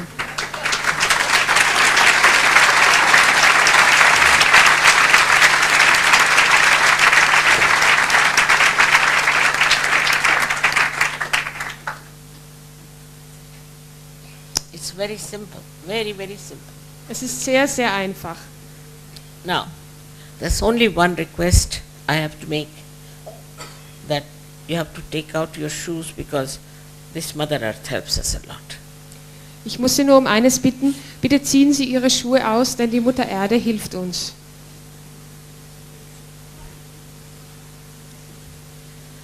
It's very simple, very, very simple. Es ist sehr, sehr einfach. Now, there's only one request I have to make, that you have to take out your shoes because this Mother Earth helps us a lot. Ich muss Sie nur um eines bitten, bitte ziehen Sie Ihre Schuhe aus, denn die Mutter Erde hilft uns.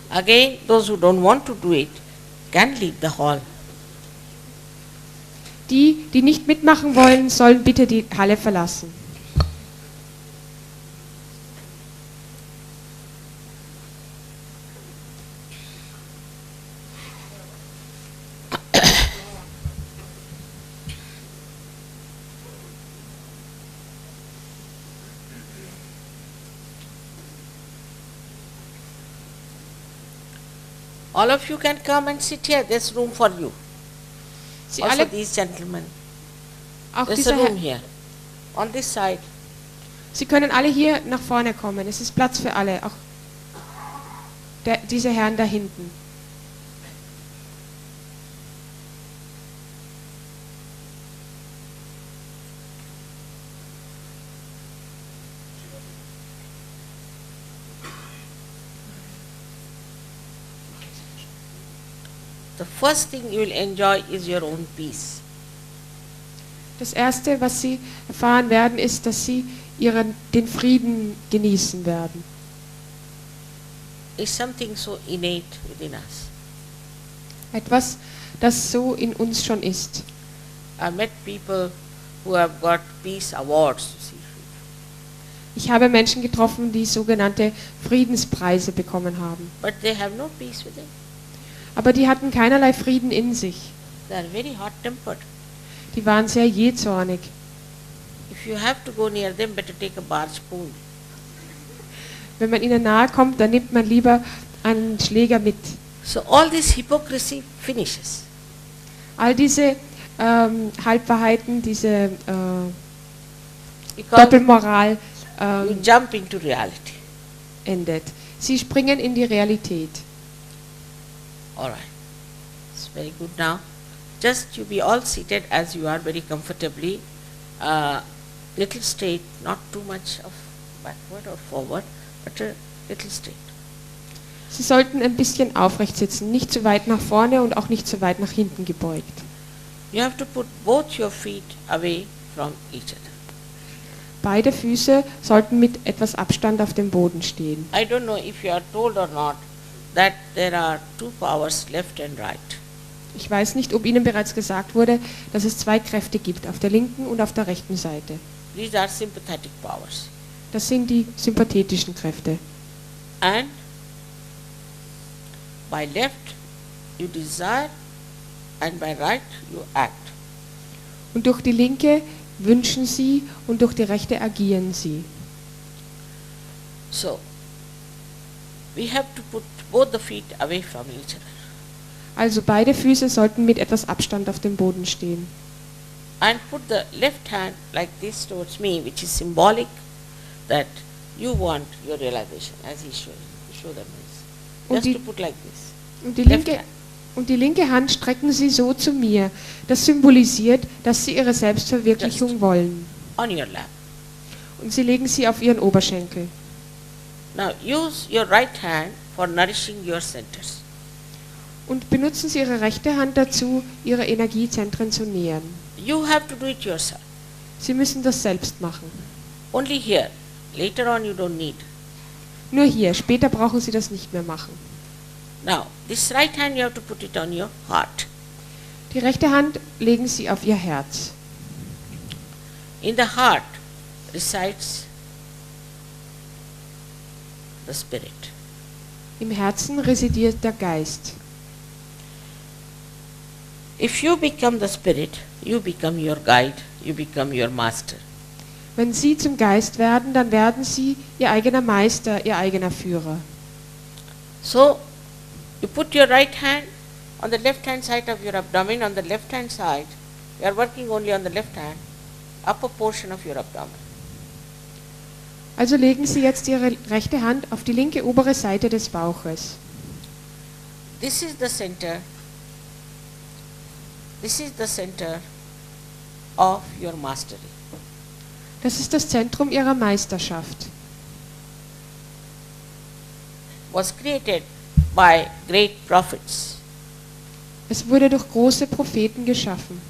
Again, those who don't want to do it can leave the hall. Die, die nicht mitmachen wollen, sollen bitte die Halle verlassen. All of you can come and sit here. There's room for you. Sie, Also alle, these gentlemen. auch There's dieser a room Herr, here. On this side. Sie können alle hier nach vorne kommen. Es ist Platz für alle, auch diese Herren da hinten. The first thing you will enjoy is your own peace. Das Erste, was Sie erfahren werden, ist, dass Sie den Frieden genießen werden. It's something so innate within us. Etwas, das so in uns schon ist. I met people who have got peace awards, you see. Ich habe Menschen getroffen, die sogenannte Friedenspreise bekommen haben. But they have no peace within. Aber die hatten keinerlei Frieden in sich. They are very hot-tempered. Die waren sehr jähzornig. If you have to go near them, better take a barge pole. Wenn man ihnen nahe kommt, dann nimmt man lieber einen Schläger mit. So all this hypocrisy finishes. All diese Halbwahrheiten, diese Because Doppelmoral you jump into reality. endet. Sie springen in die Realität. All right. It's very good now. Just you be all seated as you are very comfortably. Little straight, not too much of backward or forward, but a little straight. Sie sollten ein bisschen aufrecht sitzen, nicht zu weit nach vorne und auch nicht zu weit nach hinten gebeugt. You have to put both your feet away from each other. Beide Füße sollten mit etwas Abstand auf dem Boden stehen. I don't know if you are told or not that there are two powers, left and right. Ich weiß nicht, ob Ihnen bereits gesagt wurde, dass es zwei Kräfte gibt, auf der linken und auf der rechten Seite. These are sympathetic powers. Das sind die sympathetischen Kräfte. And by left you desire and by right you act. Und durch die linke wünschen Sie und durch die rechte agieren Sie. So we have to put both the feet away from each other Also beide Füße sollten mit etwas Abstand auf dem Boden stehen. and put the left hand like this towards me, which is symbolic that you want your realization, as he showed them this. Und Just die- to put like this. Und die, Left linke, hand. und die linke Hand strecken Sie so zu mir. Das symbolisiert, dass Sie Ihre Selbstverwirklichung Just. wollen. On your lap. Und Sie legen sie auf Ihren Oberschenkel. Now use your right hand for nourishing your centers. Und benutzen Sie Ihre rechte Hand dazu, Ihre Energiezentren zu nähern. You have to do it yourself. Sie müssen das selbst machen. Only here. Later on you don't need. Nur hier, später brauchen Sie das nicht mehr machen. Now this right hand you have to put it on your heart. Die rechte Hand legen Sie auf Ihr Herz. In the heart resides the spirit. Im Herzen residiert der Geist. If you become the spirit, you become your guide, you become your master. Wenn Sie zum Geist werden, dann werden Sie Ihr eigener Meister, Ihr eigener Führer. So you put your right hand on the left hand side of your abdomen. On the left hand side, you are working only on the left hand, upper portion of your abdomen. Also legen Sie jetzt Ihre rechte Hand auf die linke obere Seite des Bauches. This is the center. This is the center of your mastery. Das ist das Zentrum Ihrer Meisterschaft. Was created by great prophets. Es wurde durch große Propheten geschaffen.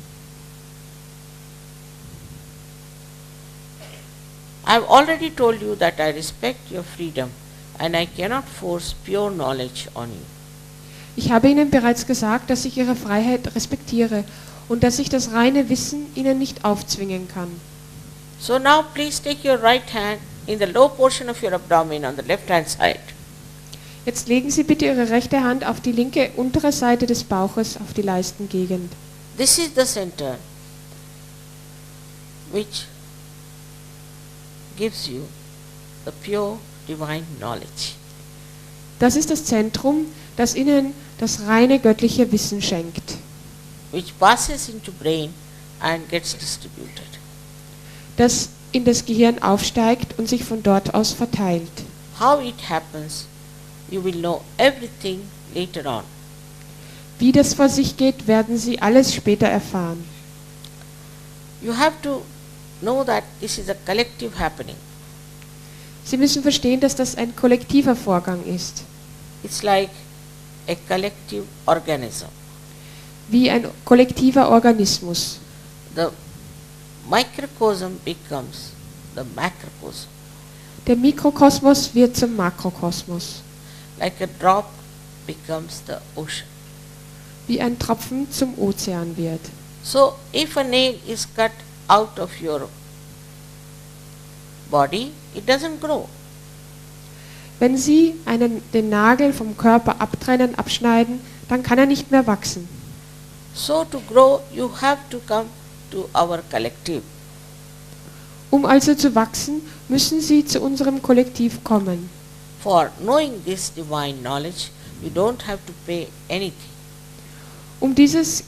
I've already told you that I respect your freedom and I cannot force pure knowledge on you. Ich habe Ihnen bereits gesagt, dass ich Ihre Freiheit respektiere und dass ich das reine Wissen Ihnen nicht aufzwingen kann. So now please take your right hand in the low portion of your abdomen on the left hand side. Jetzt legen Sie bitte Ihre rechte Hand auf die linke untere Seite des Bauches, auf die Leistengegend. This is the center which gives you the pure divine knowledge. Das ist das Zentrum, das Ihnen das reine göttliche Wissen schenkt, Which passes into brain and gets distributed. das in das Gehirn aufsteigt und sich von dort aus verteilt. How it happens, you will know everything later on. Wie das vor sich geht, werden Sie alles später erfahren. You have to know that this is a collective happening. Sie müssen verstehen, dass das ein kollektiver Vorgang ist, It's like a collective organism. wie ein kollektiver Organismus. The microcosm becomes the macrocosm. Der Mikrokosmos wird zum Makrokosmos, Like a drop becomes the ocean. wie ein Tropfen zum Ozean wird. So if a nail is cut out of your body, it doesn't grow. Wenn Sie den Nagel vom Körper abtrennen, abschneiden, dann kann er nicht mehr wachsen. So to grow, you have to come to our collective. Um also zu wachsen, müssen Sie zu unserem Kollektiv kommen. For knowing this divine knowledge, you don't have to pay anything. Um dieses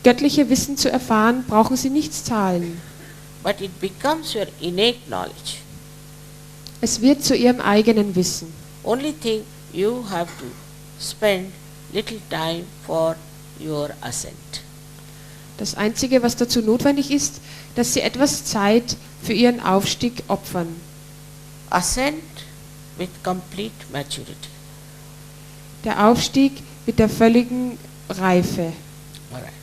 göttliche Wissen zu erfahren, brauchen Sie nichts zahlen. But it becomes your innate knowledge. Es wird zu Ihrem eigenen Wissen. Only thing, you have to spend little time for your ascent. Das Einzige, was dazu notwendig ist, dass Sie etwas Zeit für Ihren Aufstieg opfern. Ascent with complete maturity. Der Aufstieg mit der völligen Reife. Alright.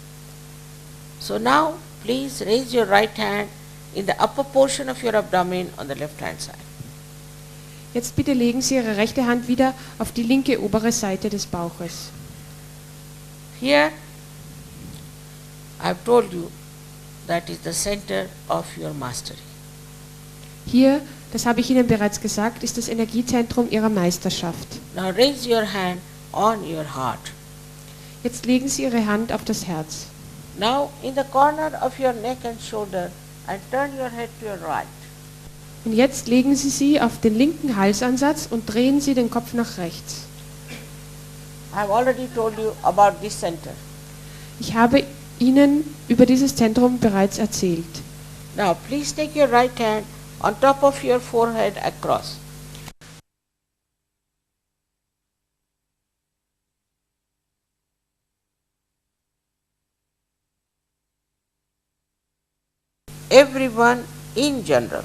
So now, please raise your right hand in the upper portion of your abdomen on the left hand side. Jetzt bitte legen Sie Ihre rechte Hand wieder auf die linke obere Seite des Bauches. Here, I've told you that is the center of your mastery. Hier, das habe ich Ihnen bereits gesagt, ist das Energiezentrum Ihrer Meisterschaft. Now raise your hand on your heart. Jetzt legen Sie Ihre Hand auf das Herz. Now in the corner of your neck and shoulder and turn your head to your right. Und jetzt legen Sie sie auf den linken Halsansatz und drehen Sie den Kopf nach rechts. I have already told you about this center. Ich habe Ihnen über dieses Zentrum bereits erzählt. Now please take your right hand on top of your forehead across. Everyone in general.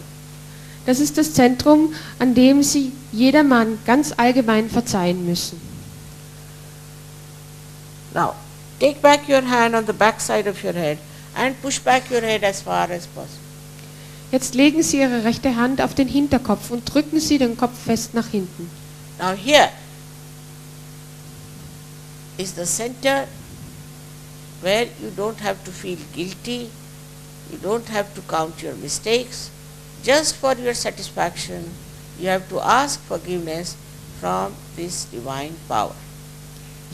Das ist das Zentrum, an dem Sie jedermann ganz allgemein verzeihen müssen. Now take back your hand on the back side of your head and push back your head as far as possible. Jetzt legen Sie Ihre rechte Hand auf den Hinterkopf und drücken Sie den Kopf fest nach hinten. Now here is the center where you don't have to feel guilty, you don't have to count your mistakes. Just for your satisfaction, you have to ask forgiveness from this divine power.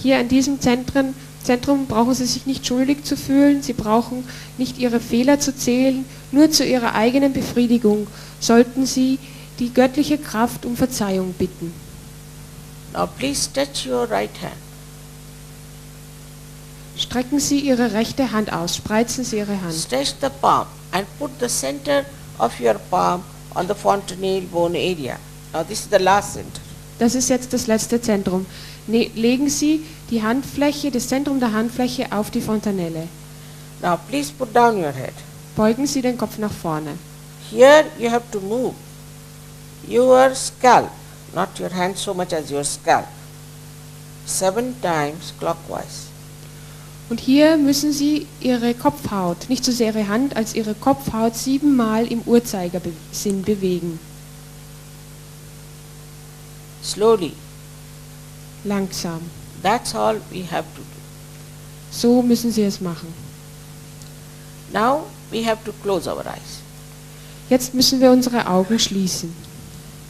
Hier an diesem Zentrum brauchen Sie sich nicht schuldig zu fühlen, Sie brauchen nicht Ihre Fehler zu zählen, nur zu Ihrer eigenen Befriedigung sollten Sie die göttliche Kraft um Verzeihung bitten. Now please touch your right hand. Strecken Sie Ihre rechte Hand aus, spreizen Sie Ihre Hand. Stretch the palm and put the center of your palm on the fontanelle bone area. Now this is the last center. Das ist jetzt das letzte Zentrum. Legen Sie die Handfläche, das Zentrum der Handfläche auf die Fontanelle. Now please put down your head. Beugen Sie den Kopf nach vorne. Here you have to move your scalp, not your hand so much as your scalp, 7 times clockwise. Und hier müssen Sie Ihre Kopfhaut, nicht so sehr Ihre Hand, als Ihre Kopfhaut 7-mal im Uhrzeigersinn bewegen. Slowly. Langsam. That's all we have to do. So müssen Sie es machen. Now we have to close our eyes. Jetzt müssen wir unsere Augen schließen.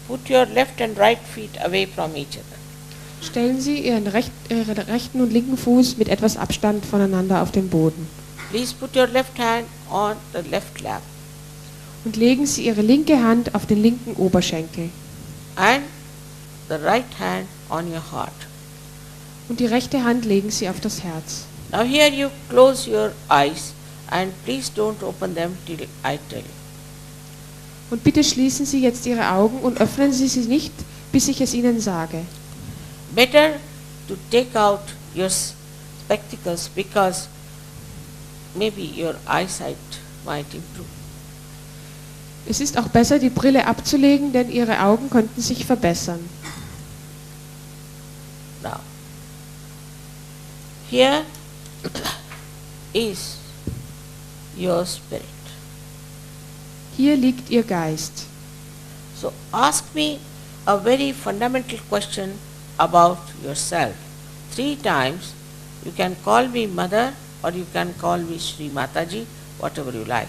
Put your left and right feet away from each other. Stellen Sie Ihren rechten und linken Fuß mit etwas Abstand voneinander auf den Boden. Please put your left hand on the left lap Und legen Sie Ihre linke Hand auf den linken Oberschenkel. and the right hand on your heart. Und die rechte Hand legen Sie auf das Herz. Now here you close your eyes and please don't open them till I tell you. Und bitte schließen Sie jetzt Ihre Augen und öffnen Sie sie nicht, bis ich es Ihnen sage. Better to take out your spectacles because maybe your eyesight might improve. Es ist auch besser, die Brille abzulegen, denn Ihre Augen könnten sich verbessern. Now, here is your spirit. Hier liegt Ihr Geist. So ask me a very fundamental question about yourself. 3 times. You can call me Mother or you can call me Sri Mataji, whatever you like.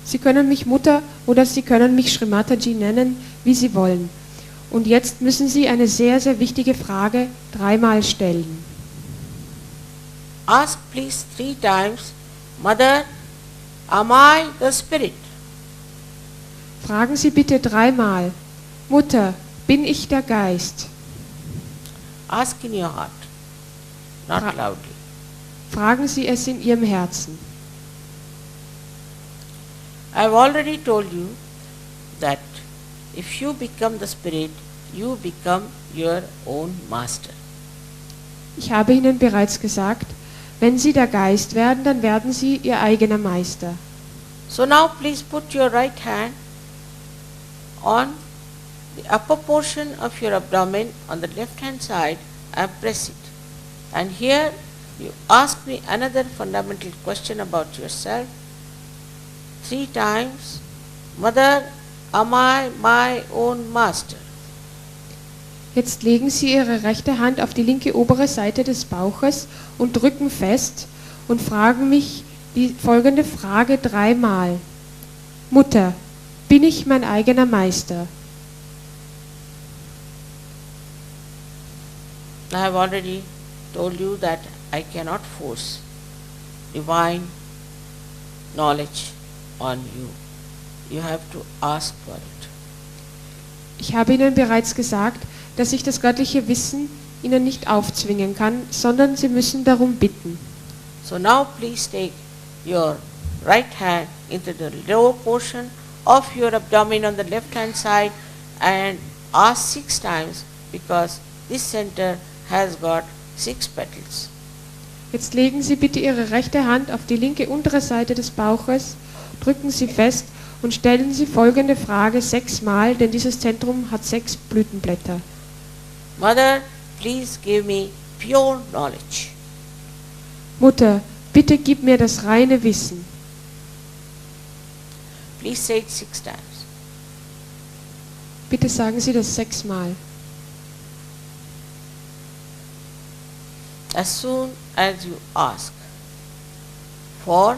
Sie können mich Mutter oder Sie können mich Sri Mataji nennen, wie Sie wollen. Und jetzt müssen Sie eine sehr, sehr wichtige Frage 3-mal stellen. Ask please 3 times, Mother, am I the spirit? Fragen Sie bitte 3-mal, Mutter, bin ich der Geist? Ask in your heart, not loudly. Fragen Sie es in Ihrem Herzen. I have already told you that if you become the spirit, you become your own master. Ich habe Ihnen bereits gesagt, wenn Sie der Geist werden, dann werden Sie Ihr eigener Meister. So now please put your right hand on the upper portion of your abdomen on the left hand side and press it. And here you ask me another fundamental question about yourself. 3 times, Mother, am I my own master? Jetzt legen Sie Ihre rechte Hand auf die linke obere Seite des Bauches und drücken fest und fragen mich die folgende Frage 3-mal. Mutter, bin ich mein eigener Meister? I have already told you that I cannot force divine knowledge on you. You have to ask for it. Ich habe Ihnen bereits gesagt, dass ich das göttliche Wissen Ihnen nicht aufzwingen kann, sondern Sie müssen darum bitten. So now please take your right hand into the lower portion of your abdomen on the left hand side and ask 6 times, because this center has got 6 petals. Jetzt legen Sie bitte Ihre rechte Hand auf die linke untere Seite des Bauches, drücken Sie fest und stellen Sie folgende Frage 6-mal, denn dieses Zentrum hat 6 Blütenblätter. Mother, please give me pure knowledge. Mutter, bitte gib mir das reine Wissen. Please say it 6 times. Bitte sagen Sie das 6-mal. As soon as you ask for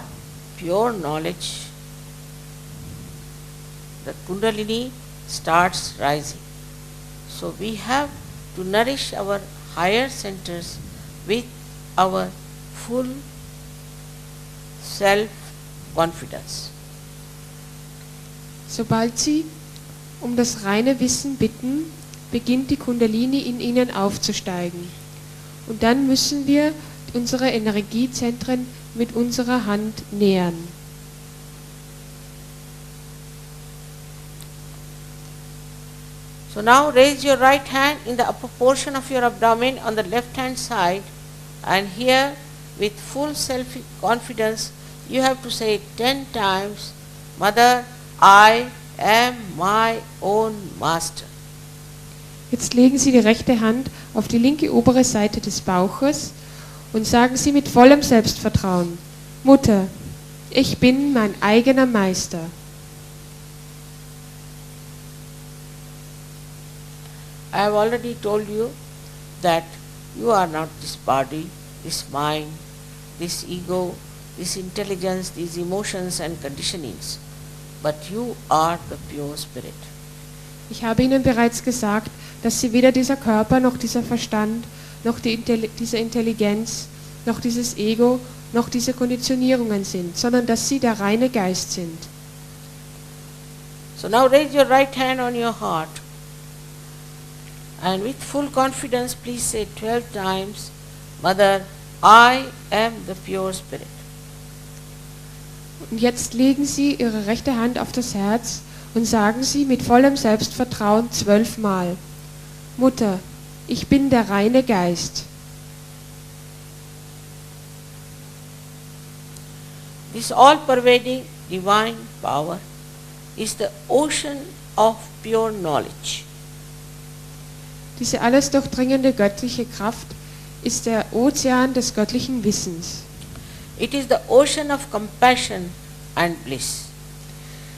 pure knowledge, the Kundalini starts rising. So we have to nourish our higher centers with our full self-confidence. Sobald Sie um das reine Wissen bitten, beginnt die Kundalini in Ihnen aufzusteigen. Und dann müssen wir unsere Energiezentren mit unserer Hand nähern. So now raise your right hand in the upper portion of your abdomen on the left hand side, and here with full self-confidence you have to say 10 times, Mother, I am my own master. Jetzt legen Sie die rechte Hand auf die linke obere Seite des Bauches und sagen Sie mit vollem Selbstvertrauen: Mutter, ich bin mein eigener Meister. I have already told you that you are not this body, this mind, this ego, this intelligence, these emotions and conditionings, but you are the pure spirit. Ich habe Ihnen bereits gesagt, dass Sie weder dieser Körper noch dieser Verstand, noch diese Intelligenz, noch dieses Ego, noch diese Konditionierungen sind, sondern dass Sie der reine Geist sind. So now raise your right hand on your heart, and with full confidence please say 12 times, Mother, I am the pure spirit. Und jetzt legen Sie Ihre rechte Hand auf das Herz und sagen Sie mit vollem Selbstvertrauen 12-mal: Mutter, ich bin der reine Geist. This all-pervading divine power is the ocean of pure knowledge. Diese alles durchdringende göttliche Kraft ist der Ozean des göttlichen Wissens. It is the ocean of compassion and bliss.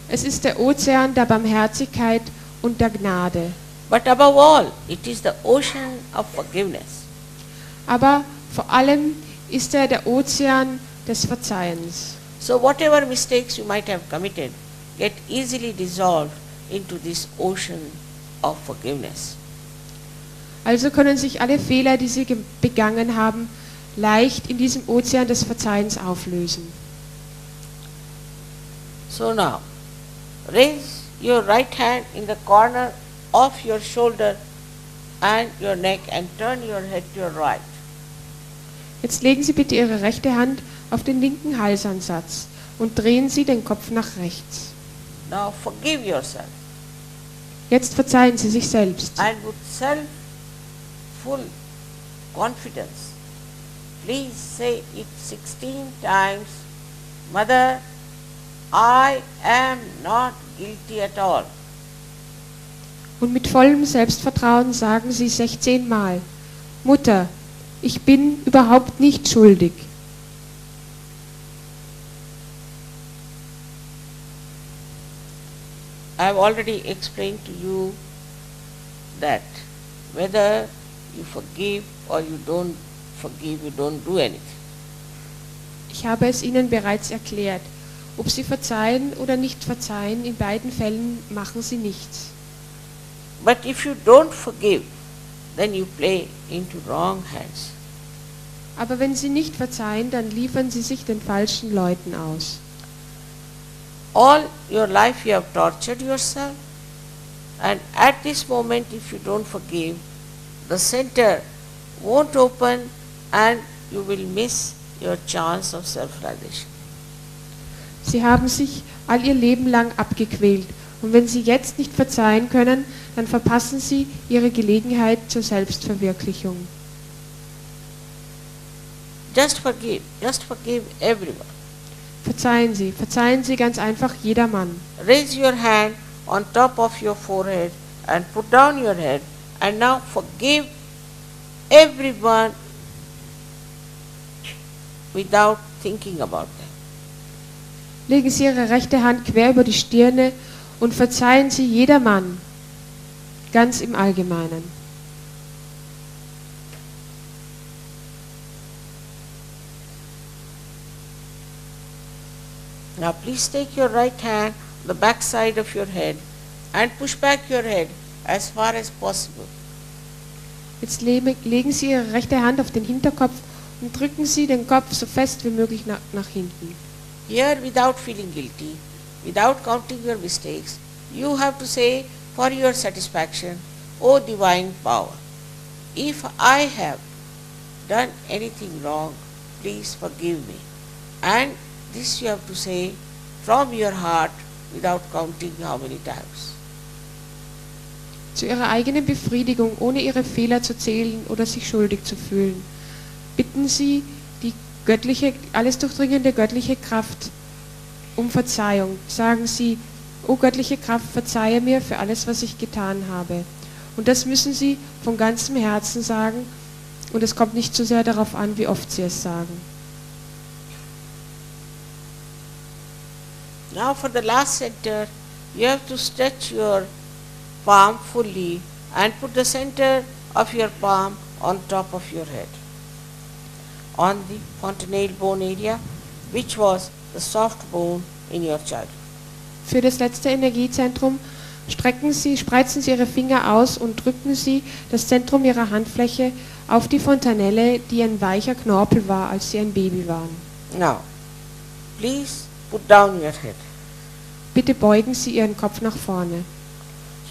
Es ist der Ozean der Barmherzigkeit und der Gnade. But above all, it is the ocean of forgiveness. Aber vor allem ist er der Ozean des Verzeihens. So whatever mistakes you might have committed get easily dissolved into this ocean of forgiveness. Also können sich alle Fehler, die Sie begangen haben, leicht in diesem Ozean des Verzeihens auflösen. So now, raise your right hand in the corner of your shoulder and your neck and turn your head to your right. Jetzt legen Sie bitte Ihre rechte Hand auf den linken Halsansatz und drehen Sie den Kopf nach rechts. Now forgive yourself Jetzt verzeihen Sie sich selbst. and with full confidence, please say it 16 times, Mother, I am not guilty at all. Und mit vollem Selbstvertrauen sagen Sie 16-mal: Mutter, ich bin überhaupt nicht schuldig. I have already explained to you that whether you forgive or you don't forgive, you don't do anything. Ich habe es Ihnen bereits erklärt. Ob Sie verzeihen oder nicht verzeihen, in beiden Fällen machen Sie nichts. But if you don't forgive, then you play into wrong hands. Aber wenn Sie nicht verzeihen, dann liefern Sie sich den falschen Leuten aus. All your life you have tortured yourself, and at this moment if you don't forgive, the center won't open and you will miss your chance of self-realization. Sie haben sich all Ihr Leben lang abgequält. Und wenn Sie jetzt nicht verzeihen können, dann verpassen Sie Ihre Gelegenheit zur Selbstverwirklichung. Just forgive everyone. Verzeihen Sie ganz einfach jedermann. Raise your hand on top of your forehead and put down your head, and now forgive everyone without thinking about them. Legen Sie Ihre rechte Hand quer über die Stirne und verzeihen Sie jedermann, ganz im Allgemeinen. Now please take your right hand on the back side of your head and push back your head as far as possible. Jetzt legen Sie Ihre rechte Hand auf den Hinterkopf und drücken Sie den Kopf so fest wie möglich nach hinten. Here, without feeling guilty, without counting your mistakes, you have to say for your satisfaction, O divine power, if I have done anything wrong, please forgive me. And this you have to say from your heart without counting how many times. Zu Ihrer eigenen Befriedigung, ohne Ihre Fehler zu zählen oder sich schuldig zu fühlen, bitten Sie die göttliche, alles durchdringende göttliche Kraft um Verzeihung. Sagen Sie, O göttliche Kraft, verzeihe mir für alles, was ich getan habe. Und das müssen Sie von ganzem Herzen sagen, und es kommt nicht so sehr darauf an, wie oft Sie es sagen. Now for the last center, you have to stretch your palm fully and put the center of your palm on top of your head, on the fontanelle bone area, which was the soft bone in your childhood. Für das letzte Energiezentrum spreizen Sie Ihre Finger aus und drücken Sie das Zentrum Ihrer Handfläche auf die Fontanelle, die ein weicher Knorpel war, als Sie ein Baby waren. Now, please put down your head. Bitte beugen Sie Ihren Kopf nach vorne.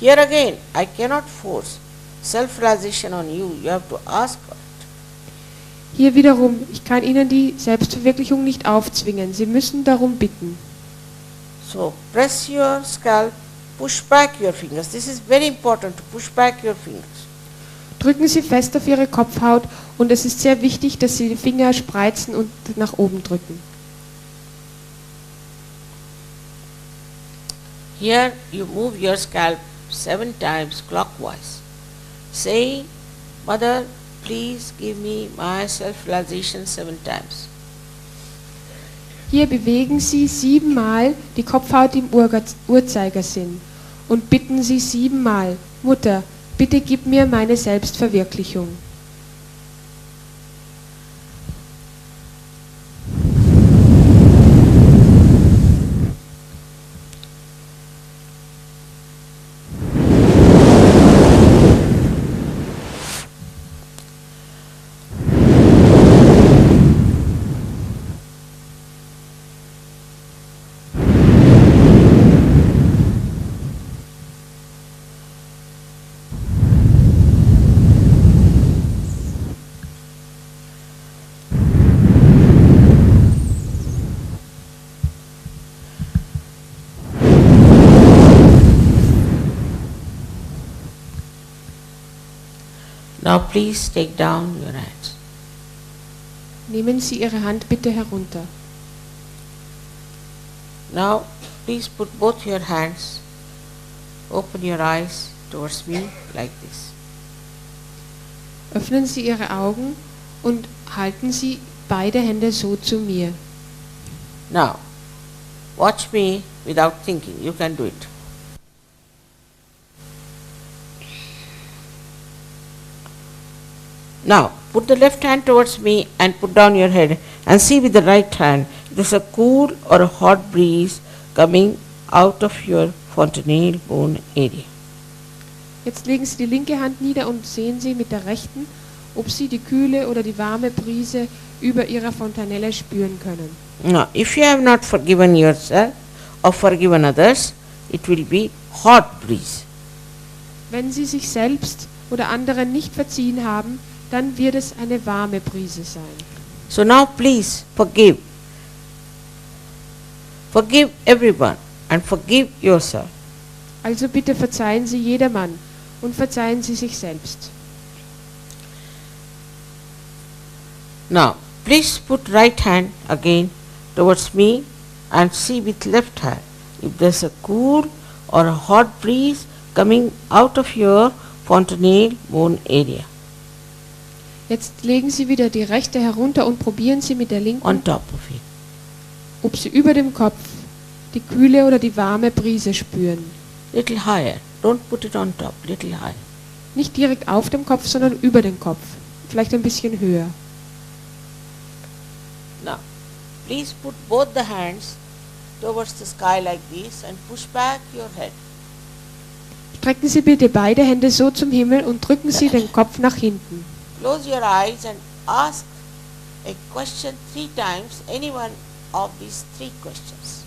Here again, I cannot force self-realization on you. You have to ask for it. Hier wiederum, ich kann Ihnen die Selbstverwirklichung nicht aufzwingen. Sie müssen darum bitten. So, press your scalp, push back your fingers. This is very important, to push back your fingers. Drücken Sie fest auf Ihre Kopfhaut und es ist sehr wichtig, dass Sie die Finger spreizen und nach oben drücken. Here you move your scalp 7 times clockwise, saying, Mother, please give me my self-realization 7 times. Hier bewegen Sie 7-mal die Kopfhaut im Uhrzeigersinn und bitten Sie 7-mal, Mutter, bitte gib mir meine Selbstverwirklichung. Now please take down your hands. Nehmen Sie Ihre Hand bitte herunter. Now please put both your hands, open your eyes towards me like this. Öffnen Sie Ihre Augen und halten Sie beide Hände so zu mir. Now, watch me without thinking. You can do it. Now, put the left hand towards me and put down your head and see with the right hand if there's a cool or a hot breeze coming out of your fontanelle bone area. Jetzt legen Sie die linke Hand nieder und sehen Sie mit der rechten, ob Sie die kühle oder die warme Brise über Ihrer Fontanelle spüren können. Now, if you have not forgiven yourself or forgiven others, it will be hot breeze. Wenn Sie sich selbst oder anderen nicht verziehen haben, dann wird es eine warme Brise sein. So now please forgive. Forgive everyone and forgive yourself. Also bitte verzeihen Sie jedermann und verzeihen Sie sich selbst. Now, please put right hand again towards me and see with left hand if there's a cool or a hot breeze coming out of your fontanelle bone area Jetzt legen Sie wieder die rechte herunter und probieren Sie mit der on linken, top of it. ob Sie über dem Kopf die kühle oder die warme Brise spüren. Little higher. Don't put it on top. Little higher. Nicht direkt auf dem Kopf, sondern über dem Kopf. Vielleicht ein bisschen höher. Now, please put both the hands towards the sky like this and push back your head. Strecken Sie bitte beide Hände so zum Himmel und drücken Sie den Kopf nach hinten. Close your eyes and ask a question 3 times, any one of these 3 questions.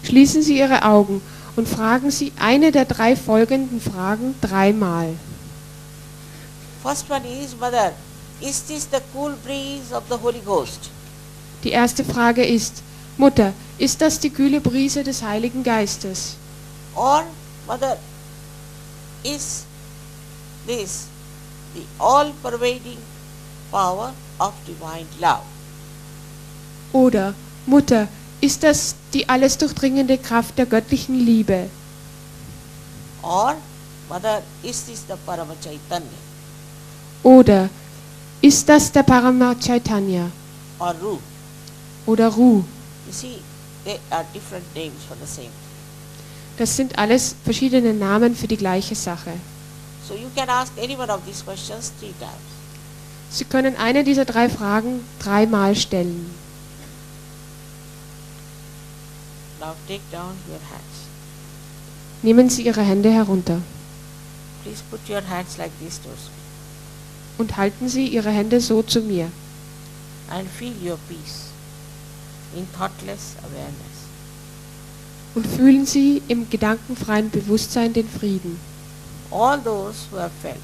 Schließen Sie Ihre Augen und fragen Sie eine der 3 folgenden Fragen 3-mal. First one is, Mother, is this the cool breeze of the Holy Ghost? Die erste Frage ist, Mutter, ist das die kühle Brise des Heiligen Geistes? Or, Mother, is this the all-pervading power of divine love? Oder, Mutter, ist das die alles durchdringende Kraft der göttlichen Liebe? Or, Mother, is this the Parama Chaitanya Oder, ist das der Parama Chaitanya? or Ru? Oder Ru? You see, they are different names for the same. Das sind alles verschiedene Namen für die gleiche Sache. So you can ask any one of these questions 3 times. Sie können eine dieser 3 Fragen 3-mal stellen. Now take down your hands. Nehmen Sie Ihre Hände herunter Please put your hands like this towards me und halten Sie Ihre Hände so zu mir and feel your peace in thoughtless awareness. und fühlen Sie im gedankenfreien Bewusstsein den Frieden. All those who have felt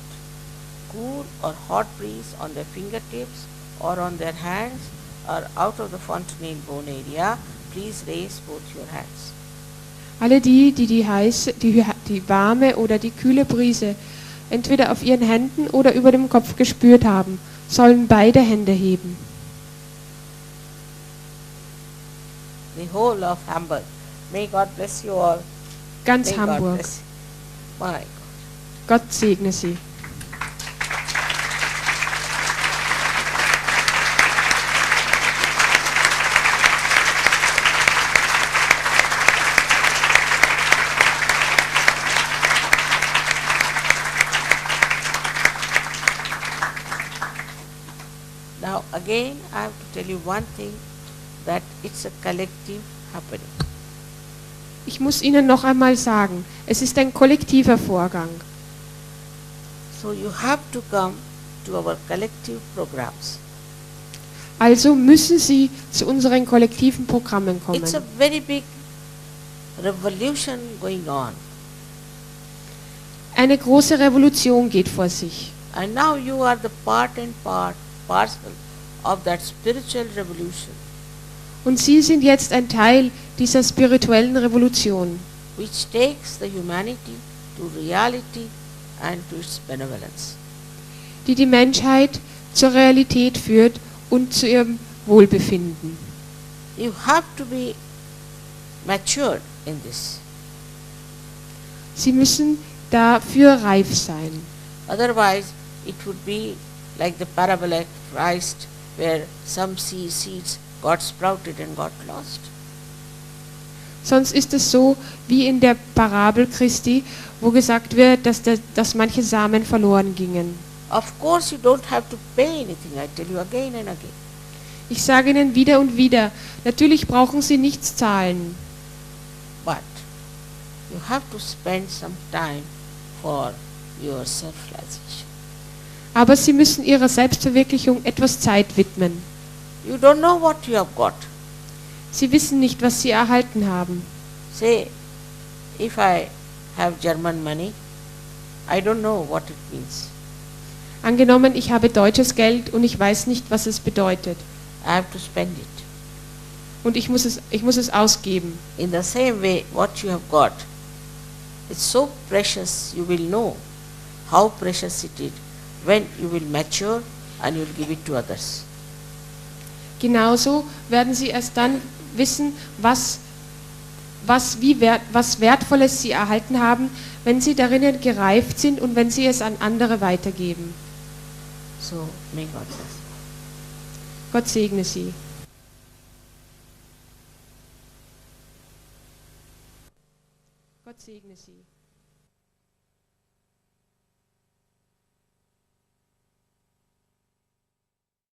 cool or hot breeze on their fingertips or on their hands or out of the fontanelle bone area, please raise both your hands. Alle die warme oder die kühle Brise entweder auf ihren Händen oder über dem Kopf gespürt haben, sollen beide Hände heben. The whole of Hamburg. May God bless you all. Ganz May God Hamburg. bless you. My God. Gott segne Sie. Now again I have to tell you one thing, that it's a collective happening. Ich muss Ihnen noch einmal sagen, es ist ein kollektiver Vorgang. So you have to come to our collective programs. Also müssen Sie zu unseren kollektiven Programmen kommen. It's a very big revolution going on. Eine große Revolution geht vor sich. And now you are the parcel of that spiritual revolution, Und Sie sind jetzt ein Teil dieser spirituellen Revolution, which takes the humanity to reality and to its benevolence. die die Menschheit zur Realität führt und zu ihrem Wohlbefinden. You have to be matured in this. Sie müssen dafür reif sein. Otherwise, it would be like the parable of Christ, where some seeds got sprouted and got lost. Sonst ist es so wie in der Parabel Christi, wo gesagt wird, dass manche Samen verloren gingen. Of course, you don't have to pay anything, I tell you again and again. Ich sage Ihnen wieder und wieder, natürlich brauchen Sie nichts zahlen, but you have to spend some time for your self-realization. aber Sie müssen Ihrer Selbstverwirklichung etwas Zeit widmen. You don't know what you have got. Sie wissen nicht, was Sie erhalten haben. Say, if I have German money, I don't know what it means. Angenommen, ich habe deutsches Geld und ich weiß nicht, was es bedeutet. I have to spend it. Und ich muss es ausgeben. In the same way, what you have got, it's so precious, you will know how precious it is when you will mature and you will give it to others. Genauso werden Sie erst dann wissen, was Wertvolles Sie erhalten haben, wenn Sie darin gereift sind und wenn Sie es an andere weitergeben. So, may God bless. Gott segne Sie. Gott segne Sie.